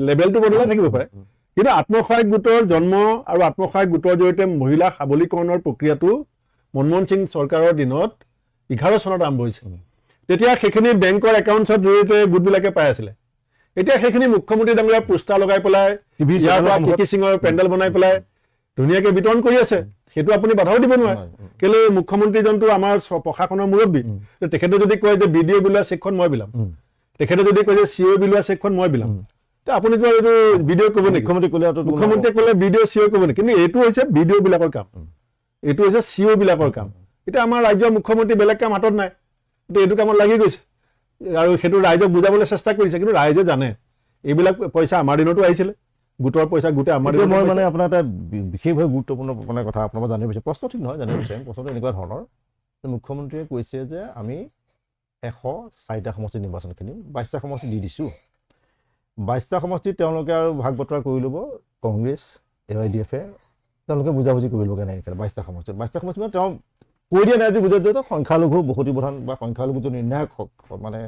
লেবেলটো বদলাই থাকিব পাৰে, কিন্তু আত্মসহায়ক গোটৰ জন্ম আৰু আত্মসহায়ক গোটৰ জৰিয়তে মহিলা সবলীকৰণৰ প্ৰক্ৰিয়াটো মনমোহন সিং চৰকাৰৰ দিনত 11 চনত আৰম্ভ হৈছিল। তেতিয়া সেইখিনি বেংকৰ একাউণ্টছৰ জৰিয়তে গোটবিলাকে পাই আছিলে। এতিয়া সেইখিনি মুখ্যমন্ত্ৰী ডাঙৰীয়া পোষ্টাৰ লগাই পেলাই KK সিঙৰ পেণ্ডেল বনাই পেলাই ধুনীয়াকৈ বিতৰণ কৰি আছে, সেইটো আপুনি বাধাও দিব নোৱাৰে। কেলৈ মুখ্যমন্ত্ৰীজনটো আমাৰ প্ৰশাসনৰ মুৰব্বী, তেখেতে যদি কয় যে BDO বিলোৱা চেকখন মই বিলাম, তেখেতে যদি কয় যে CO বিলোৱা চেকখন মই বিলাম, আপুনিতো এইটো BDO ক'ব নেকি? মুখ্যমন্ত্ৰীয়ে ক'লে BDO CO ক'ব নেকি? কিন্তু এইটো হৈছে BDO বিলাকৰ কাম, এইটো হৈছে CO বিলাকৰ কাম। এতিয়া আমাৰ ৰাজ্যৰ মুখ্যমন্ত্ৰী বেলেগ কাম হাতত নাই, এতিয়া এইটো কামত লাগি গৈছে আৰু সেইটো ৰাইজক বুজাবলৈ চেষ্টা কৰিছে, কিন্তু ৰাইজে জানে এইবিলাক পইচা আমাৰ দিনতো আহিছিলে, গোটৰ পইচা গোটেই আমাৰ দিনত। মই মানে আপোনাৰ এটা বিশেষভাৱে গুৰুত্বপূৰ্ণ মানে কথা আপোনাৰ পৰা জানিব বিচাৰিছোঁ। প্ৰশ্ন ঠিক নহয়, জানিব বিচাৰিম। প্ৰশ্নটো এনেকুৱা ধৰণৰ যে মুখ্যমন্ত্ৰীয়ে কৈছে যে আমি 104টা সমষ্টিত নিৰ্বাচন খেলিম, 22টা সমষ্টি দি দিছোঁ, 22টা সমষ্টিত তেওঁলোকে আৰু ভাগ বতৰা কৰি ল'ব, কংগ্ৰেছ AIDF তেওঁলোকে বুজাবুজি কৰি ল'ব কেনেকৈ 22টা সমষ্টিত মানে তেওঁ কৈ দিয়া নাই যে বুজাই যে সংখ্যালঘু বসতি প্ৰধান বা সংখ্যালঘু নিৰ্ণায়ক মানে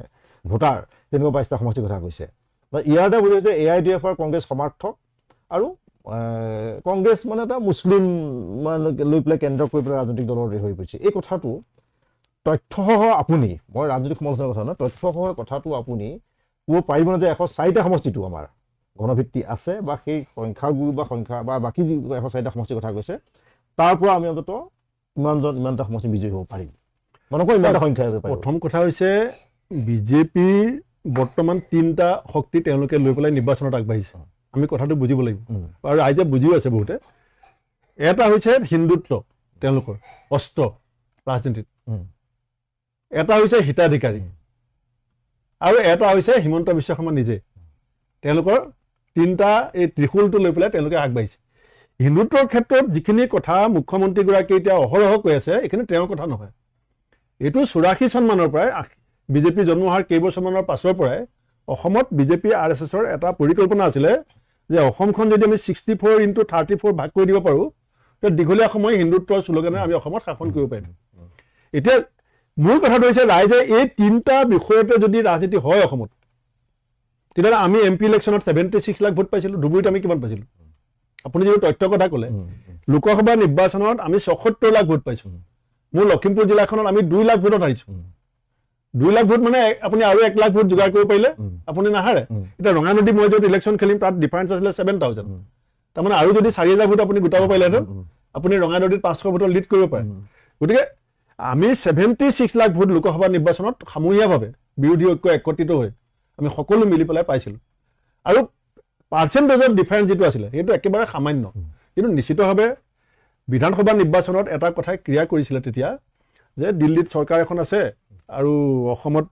ভোটাৰ তেনেকুৱা 22টা সমষ্টিৰ কথা কৈছে। বা ইয়াৰ দ্বাৰা বুজাইছে AIDF আৰু কংগ্ৰেছ সমৰ্থক আৰু কংগ্ৰেছ মানে এটা মুছলিম লৈ পেলাই কেন্দ্ৰ কৰি পেলাই ৰাজনৈতিক দলৰ হৈ পৰিছে। এই কথাটো তথ্যসহ আপুনি, মই ৰাজনৈতিক সমালোচনাৰ কথা নহয়, তথ্যসহ কথাটো আপুনি ক'ব পাৰিবনে যে 104টা সমষ্টিটো আমাৰ গণভিত্তি আছে বা সেই সংখ্যাগুৰু বা সংখ্যা বা বাকী যি 104টা সমষ্টিৰ কথা কৈছে তাৰ পৰা আমি অন্ততঃ ইমানটা সমষ্টি বিজয়ী হ'ব পাৰিম? মানে কৈ ইমানটা সংখ্যা হ'ব পাৰিম? প্ৰথম কথা হৈছে বিজেপিৰ বৰ্তমান 3টা শক্তি তেওঁলোকে লৈ পেলাই নিৰ্বাচনত আগবাঢ়িছে, আমি কথাটো বুজিব লাগিব আৰু ৰাইজে বুজিও আছে বহুতে। এটা হৈছে হিন্দুত্ব তেওঁলোকৰ অস্ত্ৰ ৰাজনীতিত, এটা হৈছে হিতাধিকাৰী আৰু এটা হৈছে হিমন্ত বিশ্ব শৰ্মা নিজে। তেওঁলোকৰ 3টা এই ত্ৰিশূলটো লৈ পেলাই তেওঁলোকে আগবাঢ়িছে। হিন্দুত্বৰ ক্ষেত্ৰত যিখিনি কথা মুখ্যমন্ত্ৰীগৰাকীয়ে এতিয়া অহৰহ কৈ আছে এইখিনি তেওঁৰ কথা নহয়। এইটো 84 চনমানৰ পৰাই বিজেপি জন্ম হোৱাৰ কেইবছৰমানৰ পাছৰ পৰাই অসমত বিজেপি RSSৰ এটা পৰিকল্পনা আছিলে যে অসমখন যদি আমি 64x34 ভাগ কৰি দিব পাৰোঁ তেতিয়া দীঘলীয়া সময় হিন্দুত্বৰ শ্লোগানেৰে আমি অসমত শাসন কৰিব পাৰিম। এতিয়া মূল কথাটো হৈছে ৰাইজে এই 3টা বিষয়তে যদি ৰাজনীতি হয় অসমত, তেতিয়াহ'লে আমি MP ইলেকশ্যনত 76 লাখ ভোট পাইছিলোঁ, ধুবুৰীত আমি কিমান পাইছিলোঁ? আপুনি যিটো তথ্যৰ কথা ক'লে, লোকসভা নিৰ্বাচনত আমি 74 লাখ ভোট পাইছোঁ। মোৰ লখিমপুৰ জিলাখনত আমি 2 লাখ ভোটত হাৰিছোঁ। 2 লাখ ভোট মানে আপুনি আৰু 1 লাখ ভোট যোগাৰ কৰিব পাৰিলে আপুনি নাহাৰে। এতিয়া ৰঙানদী মই য'ত ইলেকশ্যন খেলিম তাত ডিফাৰেঞ্চ আছিলে 7,000, তাৰমানে আৰু যদি 4,000 ভোট আপুনি গোটাব পাৰিলেহেঁতেন আপুনি ৰঙানদীত 500 ভোটত লিড কৰিব পাৰে। গতিকে আমি 76 লাখ ভোট লোকসভা নিৰ্বাচনত সামূহিকভাৱে বিৰোধী ঐক্য একত্ৰিত হৈ আমি সকলো মিলি পেলাই পাইছিলোঁ। আৰু পাৰ্চেণ্টেজৰ ডিফাৰেঞ্চ যিটো আছিলে সেইটো একেবাৰে সামান্য, কিন্তু নিশ্চিতভাৱে বিধানসভা নিৰ্বাচনত এটা কথাই ক্ৰিয়া কৰিছিলে তেতিয়া যে দিল্লীত চৰকাৰ এখন আছে আৰু অসমত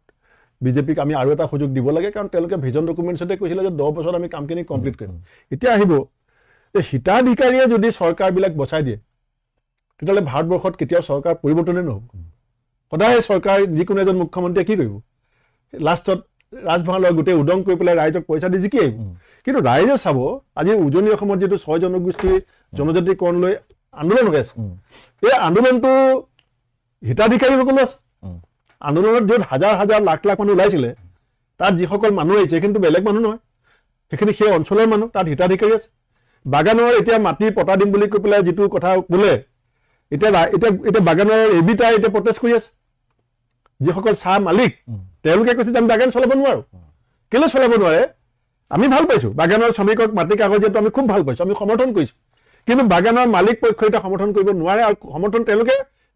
বিজেপিক আমি আৰু এটা সুযোগ দিব লাগে, কাৰণ তেওঁলোকে ভিজন ডকুমেণ্টছতে কৈছিলে যে 10 বছৰত আমি কামখিনি কমপ্লিট কৰিম। এতিয়া আহিব যে হিতাধিকাৰীয়ে যদি চৰকাৰবিলাক বচাই দিয়ে তেতিয়াহ'লে ভাৰতবৰ্ষত কেতিয়াও চৰকাৰ পৰিৱৰ্তনে নহ'ব। সদায় চৰকাৰ যিকোনো এজন মুখ্যমন্ত্ৰীয়ে কি কৰিব, লাষ্টত ৰাজভঁৰালৰ গোটেই উদং কৰি পেলাই ৰাইজক পইচা দি জিকি আহিব। কিন্তু ৰাইজে চাব আজি উজনি অসমত যিটো 6 জনগোষ্ঠীৰ জনজাতিকৰণ লৈ আন্দোলন হৈ আছে, এই আন্দোলনটো হিতাধিকাৰীসকলো আছে। আন্দোলনত য'ত হাজাৰ হাজাৰ লাখ লাখ মানুহ ওলাইছিলে তাত যিসকল মানুহ আহিছে কিন্তু বেলেগ মানুহ নহয়, সেইখিনি সেই অঞ্চলৰ মানুহ, তাত হিতাধিকাৰী আছে। বাগানৰ এতিয়া মাটি পটা দিম বুলি কৈ পেলাই যিটো কথা বোলে, এতিয়া বাগানৰ এবিটাই এতিয়া প্ৰটেষ্ট কৰি আছে। যিসকল চাহ মালিক তেওঁলোকে কৈছে যে আমি বাগান চলাব নোৱাৰো। কেলৈ চলাব নোৱাৰে? আমি ভাল পাইছো বাগানৰ শ্ৰমিকক মাটি কাগজ দিয়াটো আমি খুব ভাল পাইছো, আমি সমৰ্থন কৰিছো। কিন্তু বাগানৰ মালিক পক্ষ এতিয়া সমৰ্থন কৰিব নোৱাৰে, আৰু সমৰ্থন তেওঁলোকে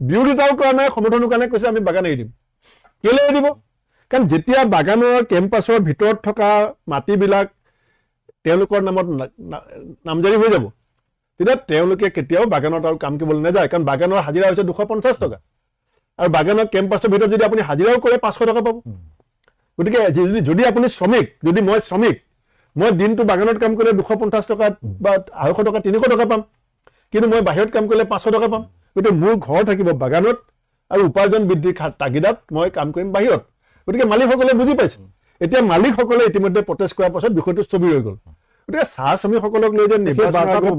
বিৰোধিতাও কৰা নাই, সমৰ্থনৰ কাৰণে কৈছে আমি বাগান এৰি দিম। কেলৈ এৰি দিব? কাৰণ যেতিয়া বাগানৰ কেম্পাছৰ ভিতৰত থকা মাটিবিলাক তেওঁলোকৰ নামত নামজাৰি হৈ যাব তেতিয়া তেওঁলোকে কেতিয়াও বাগানত আৰু কাম কৰিবলৈ নাযায়, কাৰণ বাগানৰ হাজিৰা হৈছে 250 টকা, আৰু বাগানৰ কেম্পাছৰ ভিতৰত যদি আপুনি হাজিৰাও কৰে 500 টকা পাব। গতিকে যদি আপুনি শ্ৰমিক, যদি মই শ্ৰমিক, মই দিনটো বাগানত কাম কৰিলে 250 টকা বা 250 টকা 300 টকা পাম, কিন্তু মই বাহিৰত কাম কৰিলে 500 টকা পাম। গতিকে মোৰ ঘৰ থাকিব বাগানত আৰু উপাৰ্জন বৃদ্ধিৰ তাগিদাত মই কাম কৰিম বাহিৰত। গতিকে মালিকসকলে বুজি পাইছে। এতিয়া মালিকসকলে ইতিমধ্যে প্ৰটেষ্ট কৰাৰ পাছত বিষয়টো স্থবিৰ হৈ গ'ল। গতিকে চাহ শ্ৰমিকসকলক লৈ যে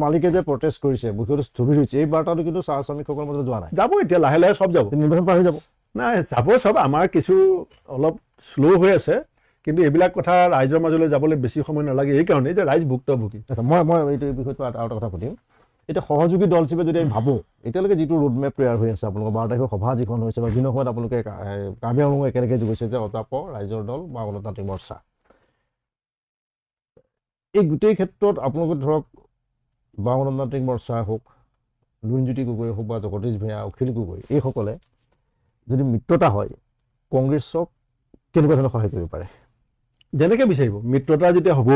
মালিকে যে প্ৰটেষ্ট কৰিছে, বিষয়টো স্থবিৰ হৈছে, এই বাৰ্তাটো কিন্তু চাহ শ্ৰমিকসকলৰ মাজত যোৱা নাই। যাব এতিয়া লাহে লাহে চব যাব, নিৰ্বাচন পাৰ হৈ যাব। নাই যাব চব, আমাৰ কিছু অলপ শ্ল' হৈ আছে, কিন্তু এইবিলাক কথা ৰাইজৰ মাজলৈ যাবলৈ বেছি সময় নালাগে। এইকাৰণেই যে ৰাইজ ভুক্তভোগী। মই এইটো বিষয়টো আৰু এটা কথা সুধিম। এতিয়া সহযোগী দল হিচাপে যদি আমি ভাবোঁ, এতিয়ালৈকে যিটো ৰোডমেপ তৈয়াৰ হৈ আছে, আপোনালোকৰ 12 তাৰিখৰ সভা যিখন হৈছে বা বিভিন্ন সময়ত আপোনালোকে কাৰ্বি আংলঙো একেলগে গৈছে যে অজাপ ৰাইজৰ দল বা গণতান্ত্ৰিক মৰ্চা, এই গোটেই ক্ষেত্ৰত আপোনালোকে ধৰক বা গণতান্ত্ৰিক মৰ্চা হওক, লুৰিণজ্যোতি গগৈ হওক বা জগদীশ ভূঞা, অখিল গগৈ, এইসকলে যদি মিত্ৰতা হয় কংগ্ৰেছক কেনেকুৱা ধৰণৰ সহায় কৰিব পাৰে? যেনেকৈ বিচাৰিব মিত্ৰতা যেতিয়া হ'ব,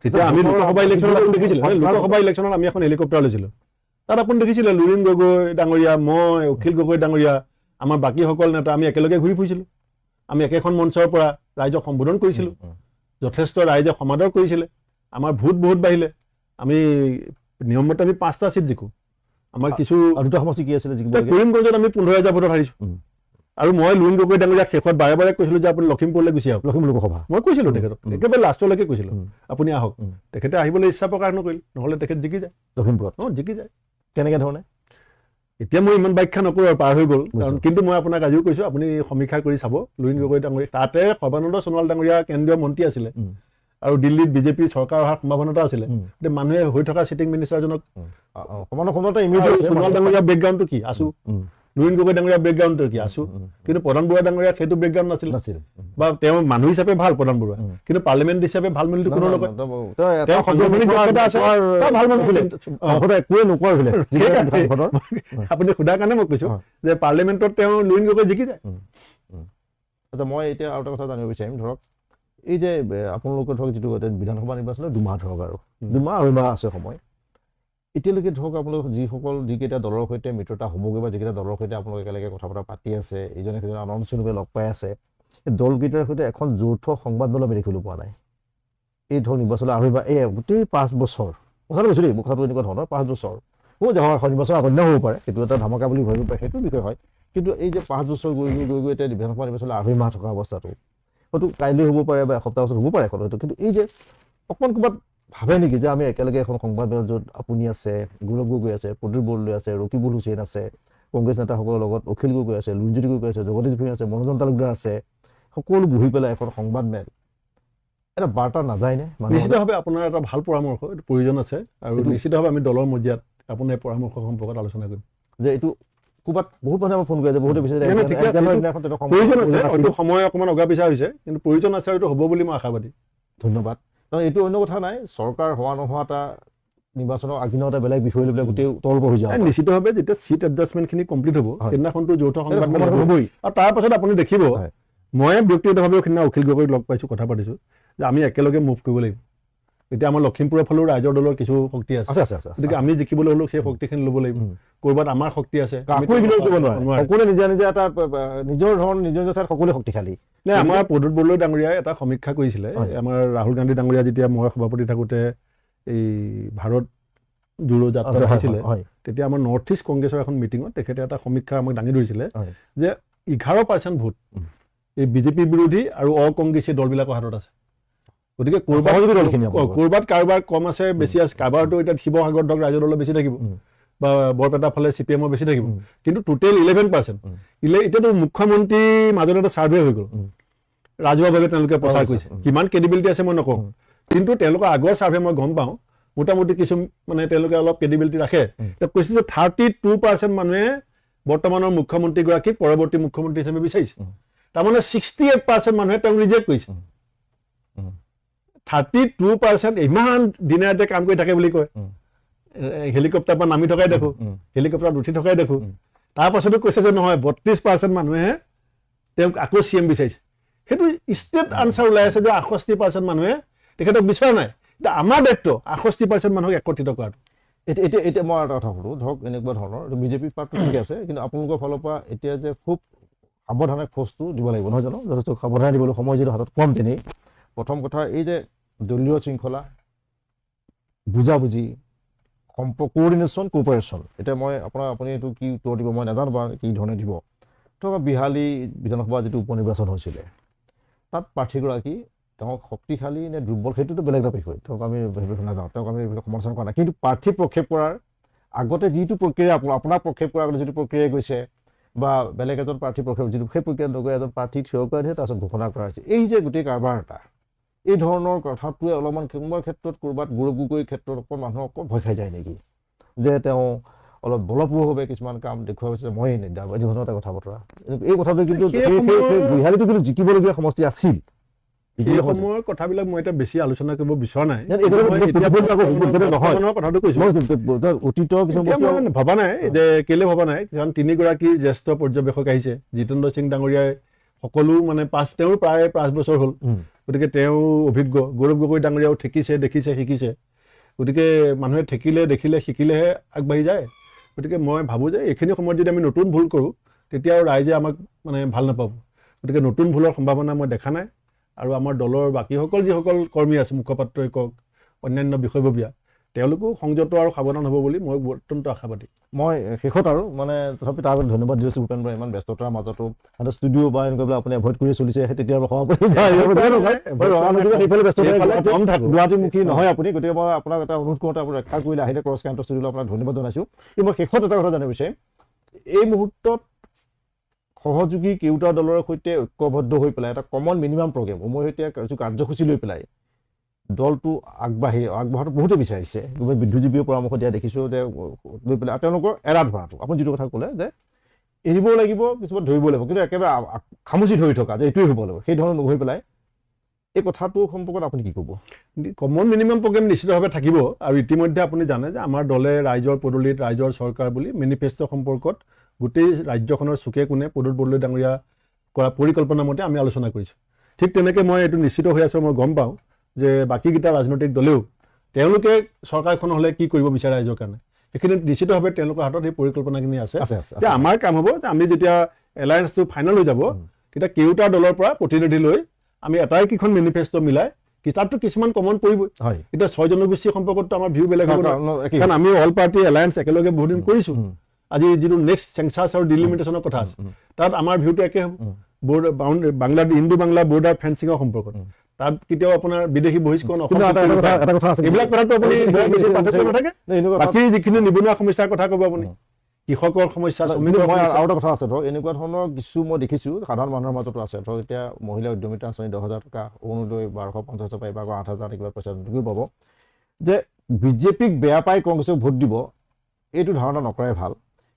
তেতিয়া আমি লোকসভা ইলেকশ্যনত দেখিছিলোঁ, লোকসভা ইলেকশ্যনত আমি এখন হেলিকপ্টাৰ লৈছিলোঁ, তাত আপুনি দেখিছিলে লুৰিণ গগৈ ডাঙৰীয়া, মই, অখিল গগৈ ডাঙৰীয়া, আমাৰ বাকীসকল নেতা আমি একেলগে ঘূৰি ফুৰিছিলোঁ। আমি একেখন মঞ্চৰ পৰা ৰাইজক সম্বোধন কৰিছিলোঁ, যথেষ্ট ৰাইজে সমাদৰ কৰিছিলে, আমাৰ ভোট বহুত বাঢ়িলে। আমি নিয়মমতে আমি 5টা ছিট জিকোঁ। আমাৰ কিছু দুটা সমষ্টি কি আছিলে? কৰিমগঞ্জত আমি 15,000 ভোটত হাৰিছোঁ। আৰু মই লুৰিণ গগৈ ডাঙৰীয়াক শেষত বাৰে বাৰে কৈছিলোঁ যে আপুনি লখিমপুৰলৈ গুচি আহক, লখিমপুৰ লোকসভা। মই কৈছিলোঁ তেখেতক, একেবাৰে লাষ্টলৈকে কৈছিলোঁ আপুনি আহক। তেখেতে আহিবলৈ ইচ্ছা প্ৰকাশ নকৰিল, নহ'লে তেখেত জিকি যায় লখিমপুৰত। জিকি যায়। কেনেকৈ ধৰণে? এতিয়া মই ইমান ব্যাখ্যা নকৰোঁ, আৰু পাৰ হৈ গ'ল। কিন্তু মই আপোনাক আজিও কৈছোঁ, আপুনি সমীক্ষা কৰি চাব লুৰিণ গগৈ ডাঙৰীয়া, তাতে সৰ্বানন্দ সোণোৱাল ডাঙৰীয়া কেন্দ্ৰীয় মন্ত্ৰী আছিলে, আৰু দিল্লীত বিজেপিৰ চৰকাৰ অহাৰ সম্ভাৱনাটা আছিলে। মানুহে হৈ থকা চিটিং মিনিষ্টাৰজনক সোণোৱাল ডাঙৰীয়া বেকগ্ৰাউণ্ডটো কি? আছো। লুৰিণ গগৈ ডাঙৰীয়া বেকগ্ৰাউণ্ডটো কি? আছো। কিন্তু প্ৰধান বৰুৱা ডাঙৰীয়া সেইটো বেকগ্ৰাউণ্ড নাছিল, বা তেওঁ মানুহ হিচাপে ভাল প্ৰধান বৰুৱা, কিন্তু পাৰ্লিমেণ্ট হিচাপে ভাল বুলি কোনো নকয়। আপুনি সোধাৰ কাৰণে মই কৈছোঁ যে পাৰ্লিমেণ্টত তেওঁ লুৰিণ গগৈ জিকি যায়। মই এতিয়া আৰু এটা কথা জানিব বিচাৰিম, ধৰক এই যে আপোনালোকে ধৰক যিটো বিধানসভা নিৰ্বাচনত 2 মাহ ধৰক আৰু 2 মাহ আৰু মাহ আছে সময়, এতিয়ালৈকে ধৰক আপোনালোক যিকেইটা দলৰ সৈতে মিত্ৰতা হ'বগৈ বা যিকেইটা দলৰ সৈতে আপোনালোকে একেলগে কথা বতৰা পাতি আছে, ইজনে সিজনে আলোচনীভাৱে লগ পাই আছে, এই দলকেইটাৰ সৈতে এখন যৌথ সংবাদমেল আমি দেখিবলৈ পোৱা নাই। এই ধৰক নিৰ্বাচনলৈ আৰু এই গোটেই 5 বছৰ, কথাটো কৈছোঁ দেই, মোৰ কথাটো এনেকুৱা ধৰণৰ 5 বছৰ হ'ব যে হয়, নিৰ্বাচন আগন্য হ'ব পাৰে, সেইটো এটা ধামাকা বুলি ভাবিব পাৰে, সেইটো বিষয় হয়। কিন্তু এই যে 5 বছৰ গৈ এতিয়া বিধানসভা নিৰ্বাচনলৈ 2.5 মাহ থকা অৱস্থাটো, হয়তো কাইলৈ হ'ব পাৰে বা এসপ্তাহ পাছত হ'ব পাৰে হয়তো, কিন্তু এই যে অকণমান ক'ৰবাত ভাবে নেকি যে আমি একেলগে এখন সংবাদমেল য'ত আপুনি আছে, গৌৰৱ গগৈ আছে, প্ৰদীপ বৰদলৈ আছে, ৰকিবুল হুছেইন আছে, কংগ্ৰেছ নেতাসকলৰ লগত অখিল গগৈ আছে, লুৰিণজ্যোতি গগৈ আছে, জগদীশ ভূঞা আছে, মনোৰঞ্জন তালুকদাৰ আছে, সকলো বহি পেলাই এখন সংবাদমেল, এটা বাৰ্তা নাযায়নে? নিশ্চিতভাৱে আপোনাৰ এটা ভাল পৰামৰ্শ, এইটো প্ৰয়োজন আছে, আৰু নিশ্চিতভাৱে আমি দলৰ মজিয়াত আপোনাৰ এই পৰামৰ্শ সম্পৰ্কত আলোচনা কৰিম। যে এইটো ক'ৰবাত বহুত মানুহে ফোন কৰি আছে, বহুতে বিচাৰে সময় অকণমান অগা পিছা হৈছে, কিন্তু প্ৰয়োজন আছে আৰু এইটো হ'ব বুলি মই আশাবাদী। ধন্যবাদ। কাৰণ এইটো অন্য কথা নাই, চৰকাৰ হোৱা নোহোৱা এটা নিৰ্বাচনৰ আগদিনা এটা বেলেগ বিষয় লৈ পেলাই গোটেই তল হৈ যায়। নিশ্চিতভাৱে যেতিয়া ছিট এডজাষ্টমেণ্টখিনি কমপ্লিট হ'ব, সেইদিনাখনতো যৌথ সংবাদমেল হ'বই। আৰু তাৰ পাছত আপুনি দেখিব, মই ব্যক্তিগতভাৱেও সেইদিনা অখিল গগৈক লগ পাইছোঁ, কথা পাতিছোঁ যে আমি একেলগে মুভ কৰিব লাগিব। এতিয়া আমাৰ লখিমপুৰৰ ফালেও ৰাইজৰ দলৰ কিছু শক্তি আছে গতিকে আমি জিকিবলৈ হ'লেও সেই শক্তিখিনি ল'ব লাগিব ক'ৰবাত আমাৰ শক্তি আছে সকলোৱে নিজে নিজে এটা নিজৰ ধৰণ নিজৰ ঠাইত সকলোৱে শক্তিশালী নাই আমাৰ প্ৰদ্যুৎ বৰদলৈ ডাঙৰীয়াই এটা সমীক্ষা কৰিছিলে আমাৰ ৰাহুল গান্ধী ডাঙৰীয়া যেতিয়া মই সভাপতি থাকোঁতে এই ভাৰত জোৰো যাত্ৰা হৈছিলে তেতিয়া আমাৰ নৰ্থ ইষ্ট কংগ্ৰেছৰ এখন মিটিঙত তেখেতে এটা সমীক্ষা আমাক দাঙি ধৰিছিলে যে 11% ভোট এই বিজেপি বিৰোধী আৰু অকংগ্ৰেছী দলবিলাকৰ হাতত আছে গতিকে ক'ৰবাত কাৰোবাৰ কম আছে বেছি আছে কাৰোবাৰতো এতিয়া শিৱসাগৰ ধৰক ৰাইজৰ দলৰ বেছি থাকিব বা বৰপেটা ফালে CPM-ৰ বেছি থাকিব কিন্তু টোটেল 11% এতিয়াতো মুখ্যমন্ত্ৰীৰ মাজত এটা ছাৰ্ভে হৈ গ'ল ৰাজহুৱাভাৱে তেওঁলোকে প্ৰচাৰ কৰিছে কিমান ক্ৰেডিবিলিটি আছে মই নকওঁ কিন্তু তেওঁলোকৰ আগৰ ছাৰ্ভে মই গম পাওঁ মোটামুটি কিছু মানে তেওঁলোকে অলপ ক্ৰেডিবিলিটি ৰাখে কৈছে যে 32% মানুহে বৰ্তমানৰ মুখ্যমন্ত্ৰীগৰাকীক পৰৱৰ্তী মুখ্যমন্ত্ৰী হিচাপে বিচাৰিছে তাৰমানে 68% মানুহে তেওঁক ৰিজেক্ট কৰিছে 32% ইমান দিনে ৰাতিয়ে কাম কৰি থাকে বুলি কয় হেলিকপ্টাৰৰ পৰা নামি থকাই দেখোঁ হেলিকপ্টাৰত উঠি থকাই দেখোঁ তাৰ পাছতো কৈছে যে নহয় 32% মানুহে তেওঁক আকৌ CM বিচাৰিছে সেইটো ষ্টেট আনচাৰ ওলাই আছে যে 68% মানুহে তেখেতক বিচৰা নাই এতিয়া আমাৰ দায়িত্ব 68% মানুহক একত্ৰিত কৰাটো এতিয়া মই এটা কথা সুধোঁ ধৰক এনেকুৱা ধৰণৰ বিজেপি পাৰ্টি ঠিক আছে কিন্তু আপোনালোকৰ ফালৰ পৰা এতিয়া যে খুব সাৱধানে খোজটো দিব লাগিব নহয় জানো যথেষ্ট সাৱধানে দিবলৈ সময় যিটো হাতত কম তেনেই প্ৰথম কথা এই যে দলীয় শৃংখলা বুজাবুজি কোঅৰ্ডিনেশ্যন কোঅপাৰেশ্যন এতিয়া মই আপুনি এইটো কি উত্তৰ দিব মই নাজানো বা কি ধৰণে দিব ধৰক বিহালী বিধানসভা যিটো উপ নিৰ্বাচন হৈছিলে তাত প্ৰাৰ্থীগৰাকী তেওঁক শক্তিশালী নে দুৰ্বল সেইটোতো বেলেগ এটা বিষয় তেওঁক আমি নাযাওঁ তেওঁক আমি সমালোচনা কৰা নাই কিন্তু প্ৰাৰ্থী প্ৰক্ষেপ কৰাৰ আগতে যিটো প্ৰক্ৰিয়া আপোনাৰ প্ৰক্ষেপ কৰাৰ আগতে যিটো প্ৰক্ৰিয়াই গৈছে বা বেলেগ এজন প্ৰাৰ্থী প্ৰক্ষেপ যিটো সেই প্ৰক্ৰিয়াত নগৈ এজন প্ৰাৰ্থী থিয় কৰাই দিয়ে তাৰপিছত ঘোষণা কৰা হৈছে এই যে গোটেই কাৰবাৰ এটা এই ধৰণৰ কথাটোৱে অলপমান কোনোবা ক্ষেত্ৰত ক'ৰবাত গৌৰৱ গগৈৰ ক্ষেত্ৰত অকণ মানুহক অকণ ভয় খাই যায় নেকি যে তেওঁ অলপ বলপূৰ্বভাৱে কিছুমান কাম দেখুওৱা হৈছে মই নিৰ্দাব এই ধৰণৰ এটা কথা বতৰা এই কথাটো কিন্তু বিহালীটো কিন্তু জিকিবলগীয়া সমষ্টি আছিল এই সময়ৰ কথাবিলাক মই এতিয়া বেছি আলোচনা কৰিব বিচৰা নাই ভবা নাই যে কেলে ভবা নাই কাৰণ 3গৰাকী জ্যেষ্ঠ পৰ্যবেক্ষক আহিছে জিতেন্দ্ৰ সিং ডাঙৰীয়াই সকলো মানে তেওঁৰ প্ৰায় 5 বছৰ হ'ল গতিকে তেওঁ অভিজ্ঞ গৌৰৱ গগৈ ডাঙৰীয়াও দেখিছে শিকিছে গতিকে মানুহে দেখিলে শিকিলেহে আগবাঢ়ি যায় গতিকে মই ভাবোঁ যে এইখিনি সময়ত যদি আমি নতুন ভুল কৰোঁ তেতিয়াও ৰাইজে আমাক মানে ভাল নাপাব গতিকে নতুন ভুলৰ সম্ভাৱনা মই দেখা নাই আৰু আমাৰ দলৰ বাকীসকল যিসকল কৰ্মী আছে মুখপাত্ৰই কওক অন্যান্য বিষয়ববীয়া তেওঁলোকো সংযত আৰু সাৱধান হ'ব বুলি মই অত্যন্ত আশাবাদী মই শেষত আৰু মানে তথাপি তাৰ বাবে ধন্যবাদ দিছোঁ ভূপেন বৰা ইমান ব্যস্ততাৰ মাজতো এটা ষ্টুডিঅ' বা এনেকৈ আপুনি এভইড কৰি চলিছে তেতিয়াৰ গুৱাহাটীমুখী নহয় আপুনি গতিকে মই আপোনাক এটা অনুৰোধ কৰোঁতে আপুনি ৰক্ষা কৰিলে আহিলে ক্ৰছ কাৰেণ্টৰ ষ্টুডিঅ'লৈ আপোনাক ধন্যবাদ জনাইছোঁ কিন্তু মই শেষত এটা কথা জানিব বিচাৰিম এই মুহূৰ্তত সহযোগী কেওটা দলৰ সৈতে ঐক্যবদ্ধ হৈ পেলাই এটা কমন মিনিমাম প্ৰগ্ৰেম মোৰ সৈতে কিছু কাৰ্যসূচী লৈ পেলাই দলটো আগবঢ়াটো বহুতে বিচাৰিছে বিদ্ৰোহজীৱীয়ে পৰামৰ্শ দিয়া দেখিছোঁ যে লৈ পেলাই তেওঁলোকৰ এৰা ধৰাটো আপুনি যিটো কথা ক'লে যে এৰিব লাগিব কিছুমান ধৰিব লাগিব কিন্তু একেবাৰে খামুচি ধৰি থকা যে এইটোৱে হ'ব লাগিব সেই ধৰণৰ নহৈ পেলাই এই কথাটো সম্পৰ্কত আপুনি কি ক'ব কমন মিনিমাম প্ৰগ্ৰেম নিশ্চিতভাৱে থাকিব আৰু ইতিমধ্যে আপুনি জানে যে আমাৰ দলে ৰাইজৰ পদূলিত ৰাইজৰ চৰকাৰ বুলি মেনিফেষ্টো সম্পৰ্কত গোটেই ৰাজ্যখনৰ চুকে কোণে প্ৰদ্যুৎ বৰদলৈ ডাঙৰীয়া কৰা পৰিকল্পনা মতে আমি আলোচনা কৰিছোঁ ঠিক তেনেকৈ মই এইটো নিশ্চিত হৈ আছোঁ মই গম পাওঁ যে বাকীকেইটা ৰাজনৈতিক দলেও তেওঁলোকে চৰকাৰখন হ'লে কি কৰিব বিচাৰে ৰাইজৰ কাৰণে সেইখিনি নিশ্চিতভাৱে তেওঁলোকৰ হাতত সেই পৰিকল্পনাখিনি আছে যে আমাৰ কাম হ'ব যে আমি যেতিয়া এলায়েন্সটো ফাইনেল হৈ যাব তেতিয়া কেওটা দলৰ পৰা প্ৰতিনিধি লৈ আমি এটাই কেইখন মেনিফেষ্টো মিলাই কিতাপটো কিছুমান কমন পৰিবই এতিয়া 6 জনগোষ্ঠী সম্পৰ্কত আমাৰ ভিউ বেলেগ হ'ব কাৰণ আমি অল পাৰ্টি এলায়েন্স একেলগে বহুত দিন কৰিছোঁ আজি যিটো নেক্সট চেঞ্চাছ আৰু ডিলিমিটেশ্যনৰ কথা আছে তাত আমাৰ ভিউটো একে হ'ব বাংলা ইণ্ডো বাংলা বৰ্ডাৰ ফেন্সিঙৰ সম্পৰ্কত তাত কেতিয়াও আপোনাৰ বিদেশী বহিষ্কৰণ এইবিলাক কথাটো আপুনি নাথাকে বাকী যিখিনি নিবনুৱা সমস্যাৰ কথা ক'ব আপুনি কৃষকৰ সমস্যা আৰু এটা কথা আছে ধৰক এনেকুৱা ধৰণৰ কিছু মই দেখিছোঁ সাধাৰণ মানুহৰ মাজতো আছে ধৰক এতিয়া মহিলা উদ্যমিতা আঁচনি 10,000 টকা অৰুণোদয় 1250 টকা বা 8,000 কিবা পইচা দিও পাব যে বিজেপিক বেয়া পাই কংগ্ৰেছক ভোট দিব এইটো ধাৰণা নকৰাই ভাল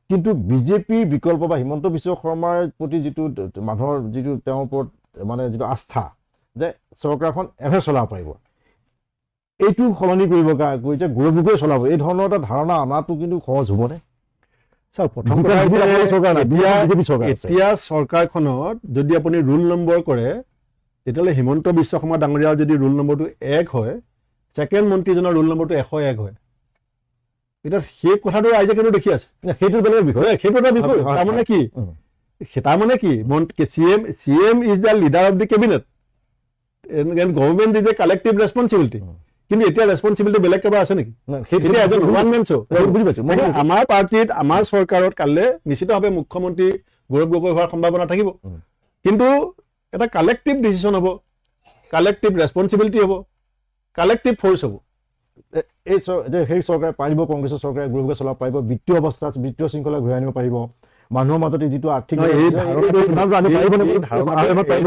কিন্তু বিজেপিৰ বিকল্প বা হিমন্ত বিশ্ব শৰ্মাৰ প্ৰতি যিটো মানুহৰ যিটো তেওঁৰ ওপৰত মানে যিটো আস্থা যে চৰকাৰখন এনে চলাব পাৰিব এইটো সলনি কৰিব গৈ যে গৌৰৱ গগৈ চলাব এই ধৰণৰ এটা ধাৰণা অনাটো কিন্তু সহজ হ'বনে চাওক প্ৰথম এতিয়া চৰকাৰখনত যদি আপুনি ৰোল নম্বৰ কৰে তেতিয়াহ'লে হিমন্ত বিশ্ব শৰ্মা ডাঙৰীয়াৰ যদি ৰোল নম্বৰটো 1 হয় ছেকেণ্ড মন্ত্ৰীজনৰ ৰোল নম্বৰটো 101 হয়। এতিয়া সেই কথাটো ৰাইজে কিন্তু দেখি আছে, সেইটো বেলেগ বিষয়, সেইটো এটা বিষয়। তাৰমানে কি, তাৰমানে কি, CM is the leader of the cabinet, government is a collective responsibility. কিন্তু এতিয়া ৰেছপনচিবিলিটি বেলেগ কিবা আছে নেকি? এতিয়া এজন ওৱান মেন শ্ব'। বুজি পাইছো। আমাৰ পাৰ্টিত, আমাৰ চৰকাৰত কাইলৈ নিশ্চিতভাৱে মুখ্যমন্ত্ৰী গৌৰৱ গগৈ হোৱাৰ সম্ভাৱনা থাকিব, কিন্তু এটা কালেক্টিভ ডিচিশ্যন হ'ব, কালেক্টিভ ৰেছপনচিবিলিটি হ'ব, কালেক্টিভ ফ'ৰ্চ হ'ব। এই সেই চৰকাৰে পাৰিব, কংগ্ৰেছৰ চৰকাৰে গৌৰৱকে চলাব পাৰিব, বিত্তীয় অৱস্থা, বিত্তীয় শৃংখলা ঘূৰাই আনিব পাৰিব, মানুহৰ মাজতে যিটো আৰ্থিক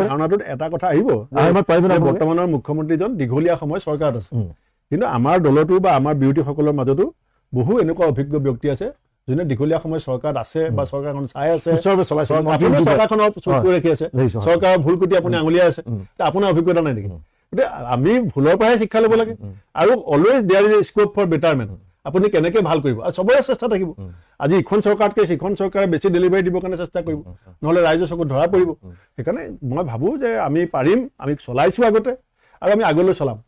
ধাৰণাটোত এটা কথা আহিব, বৰ্তমানৰ মুখ্যমন্ত্ৰীজন দীঘলীয়া সময় চৰকাৰত আছে, কিন্তু আমাৰ দলতো বা আমাৰ বিৰোধীসকলৰ মাজতো বহু এনেকুৱা অভিজ্ঞ ব্যক্তি আছে যোনে দীঘলীয়া সময় চৰকাৰত আছে বা চৰকাৰখন চাই আছে, চৰকাৰখনৰ চকু ৰাখি আছে, চৰকাৰৰ ভুল কুটি আপুনি আঙুলিয়াই আছে। আপোনাৰ অভিজ্ঞতা নাই নেকি? গতিকে আমি ভুলৰ পৰাহে শিক্ষা ল'ব লাগে, আৰু always there is a scope for betterment. আপুনি কেনেকৈ ভাল কৰিব, আৰু চবৰে চেষ্টা থাকিব। আজি ইখন চৰকাৰতকৈ সিখন চৰকাৰে বেছি ডেলিভাৰী দিবৰ কাৰণে চেষ্টা কৰিব, নহ'লে ৰাইজৰ চকুত ধৰা পৰিব। সেইকাৰণে মই ভাবোঁ যে আমি পাৰিম, আমি চলাইছোঁ আগতে, আৰু আমি আগলৈ চলাম।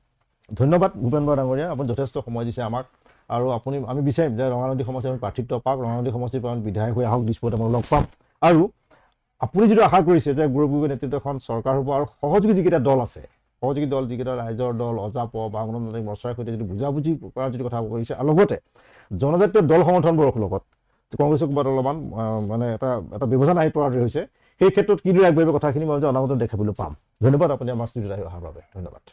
ধন্যবাদ ভূপেন বৰা ডাঙৰীয়া, আপুনি যথেষ্ট সময় দিছে আমাক, আৰু আমি বিচাৰিম যে ৰঙানদী সমষ্টিত আমি প্ৰাৰ্থিত্ব পাওক, ৰঙানদী সমষ্টিৰ পৰা আমি বিধায়ক হৈ আহক, দিছপুৰত আমি লগ পাম। আৰু আপুনি যিটো আশা কৰিছে যে গৌৰৱ গগৈ নেতৃত্বত এখন চৰকাৰ হ'ব, আৰু সহযোগী যিকেইটা দল আছে, সহযোগী দল যিকেইটা ৰাইজৰ দল, অজাপ বা গণতান্ত্ৰিক মৰ্চাৰ সৈতে যিটো বুজাবুজি কৰাৰ যিটো কথা কৰিছে, আৰু লগতে জনজাতীয় দল সংগঠনবোৰৰ লগত কংগ্ৰেছৰ ক'ৰবাত অলপমান মানে এটা ব্যৱধান আহি পৰাৰ হৈছে, সেই ক্ষেত্ৰত কিদৰে আগবাঢ়িব কথাখিনি মই অনাগত দেখাবলৈ পাম। ধন্যবাদ আপুনি আমাৰ ষ্টুডিঅ'ত অহাৰ বাবে, ধন্যবাদ।